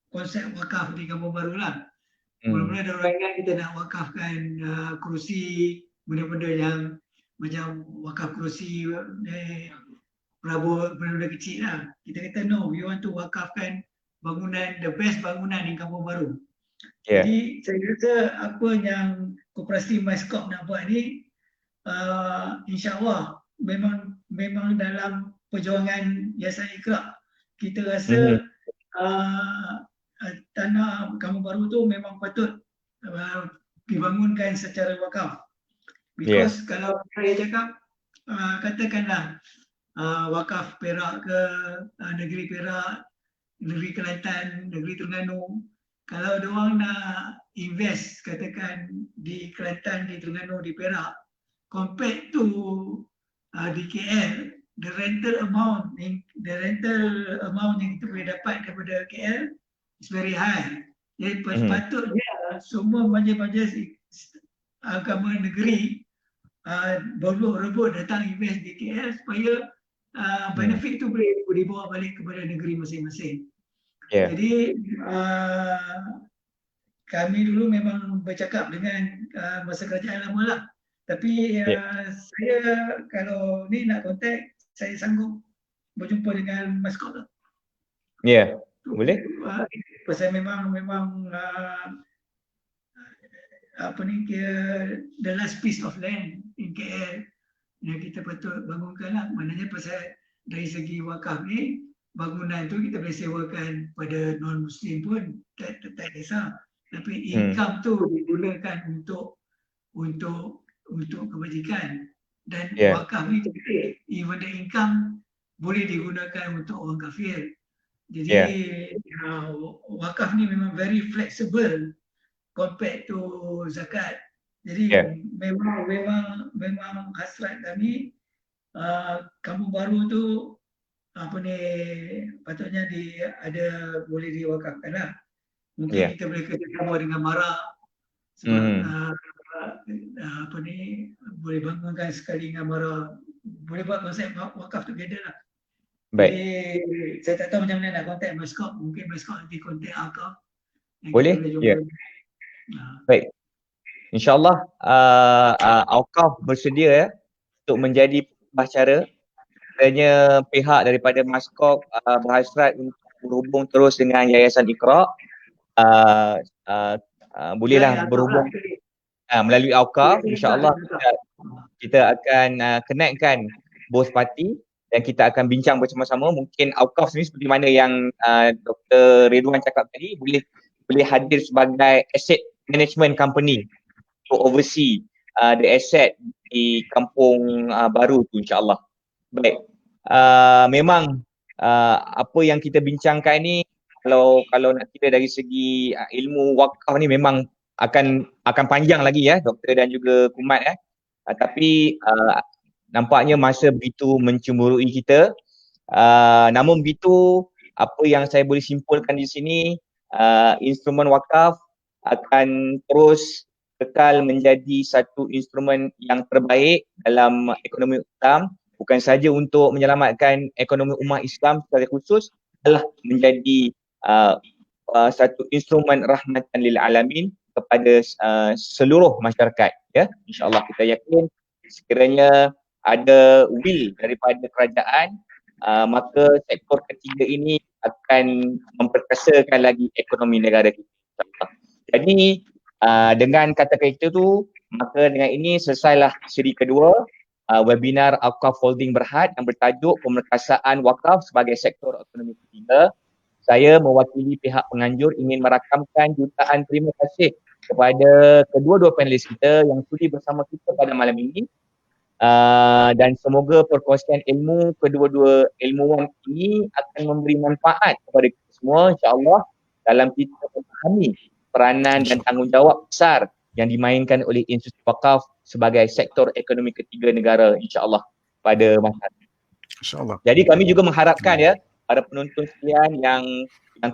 konsep wakaf di Kampung Baru lah. Mula-mula ada orang ingat kita nak wakafkan kerusi, benda-benda yang macam wakaf kerusi, perabot, benda-benda kecil lah. Kita kata no, we want to wakafkan bangunan, the best bangunan di Kampung Baru. Yeah. Jadi saya rasa apa yang Koperasi MyScope nak buat ni, insyaAllah memang dalam perjuangan Yayasan Iqra, kita rasa tanah Kampung Baru tu memang patut dibangunkan secara wakaf. Because kalau saya cakap, katakanlah wakaf Perak ke, negeri Perak, negeri Kelantan, negeri Terengganu, kalau diorang nak invest katakan di Kelantan, di Terengganu, di Perak, compared to di KL, the rental amount yang kita boleh dapat daripada KL is very high. Jadi patutnya semua majlis-majlis agama negeri berebut datang invest di KL supaya benefit tu boleh dibawa balik kepada negeri masing-masing. Jadi kami dulu memang bercakap dengan masa kerajaan lama lah. Tapi saya kalau ni nak kontak, saya sanggup berjumpa dengan MyScope lah. Ya, boleh. Pasal memang apa ni, the last piece of land in KL yang kita patut bangunkan lah. Maknanya pasal dari segi wakaf ni, bangunan tu kita boleh sewakan pada non-Muslim pun tak kisah. Tapi income tu digunakan untuk kebajikan. Dan wakaf ni terkait, even the income boleh digunakan untuk orang kafir. Jadi wakaf ni memang very flexible compared to zakat. Jadi memang hasrat kami Kampung Baru tu patutnya boleh diwakafkan lah. Mungkin kita boleh kerjasama dengan MARA sebab boleh bangunkan sekali dengan MARA, boleh buat konsep wakaf together lah. Baik. Jadi saya tak tahu macam mana nak kontak MyScope, mungkin MyScope nanti kontak Alkaf. Boleh? Ya. Baik. InsyaAllah Alkaf bersedia untuk menjadi pengacara. Katanya pihak daripada MyScope berhasrat untuk berhubung terus dengan Yayasan Iqra. Bolehlah berhubung melalui Alkaf. InsyaAllah kita akan connectkan both party dan kita akan bincang bersama-sama. Mungkin Alkaf ni seperti mana yang Dr. Ridwan cakap tadi, boleh hadir sebagai asset management company to oversee the asset di Kampung Baru tu, insyaAllah. Baik. Memang apa yang kita bincangkan ni, kalau nak kira dari segi ilmu wakaf ni memang akan panjang lagi ya doktor dan juga Kumat tapi nampaknya masa begitu mencemburui kita. Namun begitu, apa yang saya boleh simpulkan di sini, instrumen wakaf akan terus kekal menjadi satu instrumen yang terbaik dalam ekonomi Islam, bukan saja untuk menyelamatkan ekonomi umat Islam secara khusus, adalah menjadi satu instrumen rahmatan lil alamin kepada seluruh masyarakat. Ya, insya-Allah kita yakin sekiranya ada will daripada kerajaan, maka sektor ketiga ini akan memperkasakan lagi ekonomi negara kita. Jadi dengan kata-kata itu, maka dengan ini selesailah siri kedua webinar Awqaf Holding Berhad yang bertajuk Pemerkasaan Wakaf sebagai sektor ekonomi ketiga. Saya mewakili pihak penganjur ingin merakamkan jutaan terima kasih kepada kedua-dua panelis kita yang sudi bersama kita pada malam ini. Dan semoga perkongsian ilmu kedua-dua ilmuwan ini akan memberi manfaat kepada kita semua, insya-Allah, dalam kita memahami peranan dan tanggungjawab besar yang dimainkan oleh Institut Wakaf sebagai sektor ekonomi ketiga negara, insya-Allah, pada masa ini. InsyaAllah. Jadi kami juga mengharapkan ya para penonton sekalian yang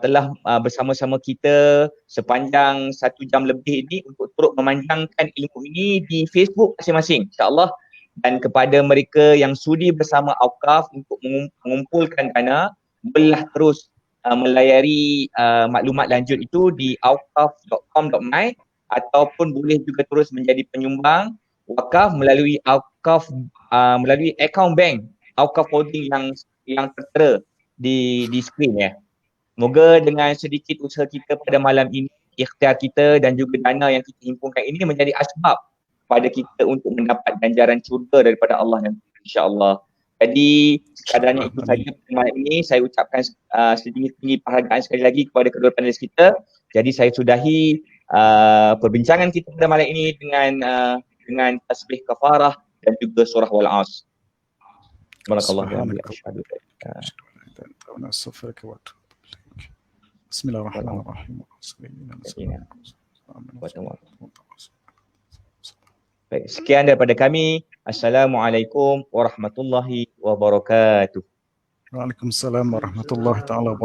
telah bersama-sama kita sepanjang 1 jam lebih ini untuk turut memanjangkan ilmu ini di Facebook masing-masing, insya-Allah. Dan kepada mereka yang sudi bersama Awqaf untuk mengumpulkan dana, bolehlah terus melayari maklumat lanjut itu di awqaf.com.my ataupun boleh juga terus menjadi penyumbang wakaf melalui Awqaf melalui akaun bank Awqaf Holding yang tertera di skrin ya. Semoga dengan sedikit usaha kita pada malam ini, ikhtiar kita dan juga dana yang kita himpunkan ini menjadi asbab pada kita untuk mendapat ganjaran syurga daripada Allah nanti, insya-Allah. Jadi sekadar itu saja malam ini, saya ucapkan setinggi-tinggi penghargaan sekali lagi kepada kedua panelis kita. Jadi saya sudahi perbincangan kita pada malam ini dengan tasbih kafarah dan juga surah wal as. Barakallahu fiik. Bismillahirrahmanirrahim. Baik, sekian daripada kami. Assalamualaikum warahmatullahi wabarakatuh. Waalaikumsalam warahmatullahi taala wabarakatuh.